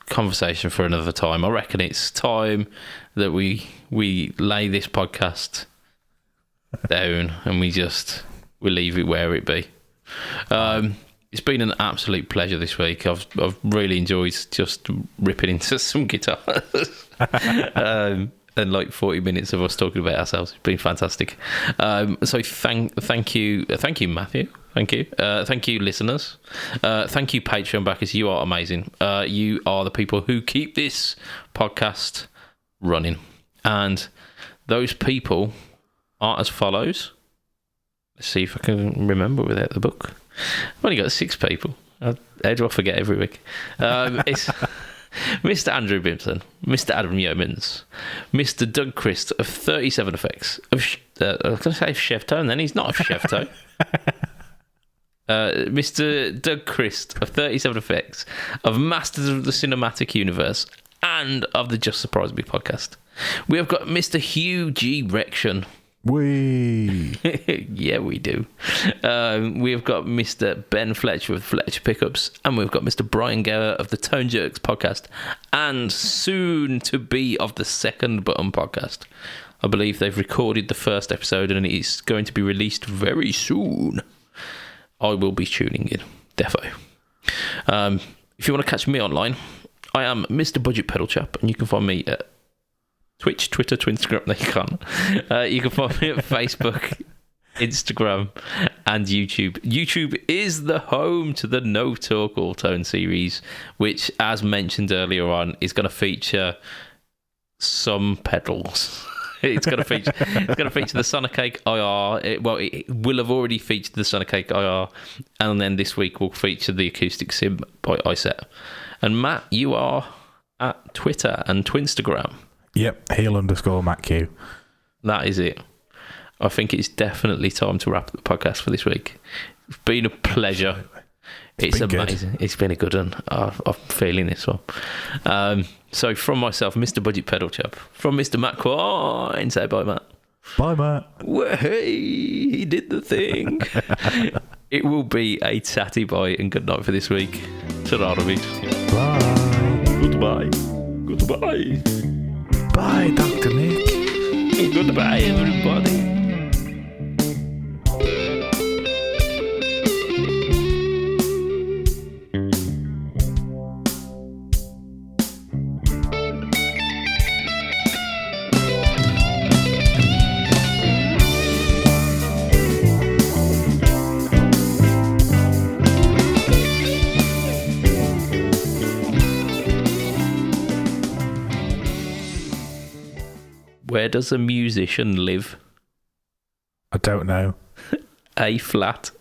conversation for another time. I reckon it's time that we lay this podcast down and we leave it where it be. It's been an absolute pleasure this week. I've really enjoyed just ripping into some guitars. And like 40 minutes of us talking about ourselves. It's been fantastic. So thank you, Matthew. Thank you. Thank you, listeners. Thank you, Patreon backers. You are amazing. You are the people who keep this podcast running. And those people are as follows. Let's see if I can remember without the book. I've only got 6 people. How do I forget every week? It's Mr. Andrew Bimpson, Mr. Adam Yeomans, Mr. Doug Christ of 37 Effects. I was going to say Chefto, and then he's not a Chefto. Mr. Doug Christ of 37 Effects, of Masters of the Cinematic Universe, and of the Just Surprise Me podcast. We have got Mr. Hugh G. Rection. Yeah, we do. We've got Mr. Ben Fletcher of Fletcher Pickups, and we've got Mr. Brian Gower of the Tone Jerks podcast, and soon to be of the Second Button podcast. I believe they've recorded the first episode and it's going to be released very soon. I will be tuning in, defo. If you want to catch me online, I am Mr. BudgetPedalChap, and you can find me at Twitch, Twitter, Twinstagram. No, you can't. You can find me at Facebook, Instagram, and YouTube. YouTube is the home to the No Talk All Tone series, which, as mentioned earlier on, is going to feature some pedals. It's going to feature the Sonicake IR. It will have already featured the Sonicake IR, and then this week will feature the Acoustic Sim by iSet. And Matt, you are at Twitter and Twinstagram. Yep, heel_Matt Q. That is it. I think it's definitely time to wrap up the podcast for this week. It's been a pleasure. It's amazing. Good. It's been a good one. I'm feeling this one. So from myself, Mr. BudgetPedalChap, from Mr. Matt Quine, say bye, Matt. Bye, Matt. Well, hey, he did the thing. It will be a tatty bye and good night for this week. Ta-ra, bye. Goodbye. Goodbye. Bye, Dr. Nick. Goodbye, everybody. Where does a musician live? I don't know. A flat.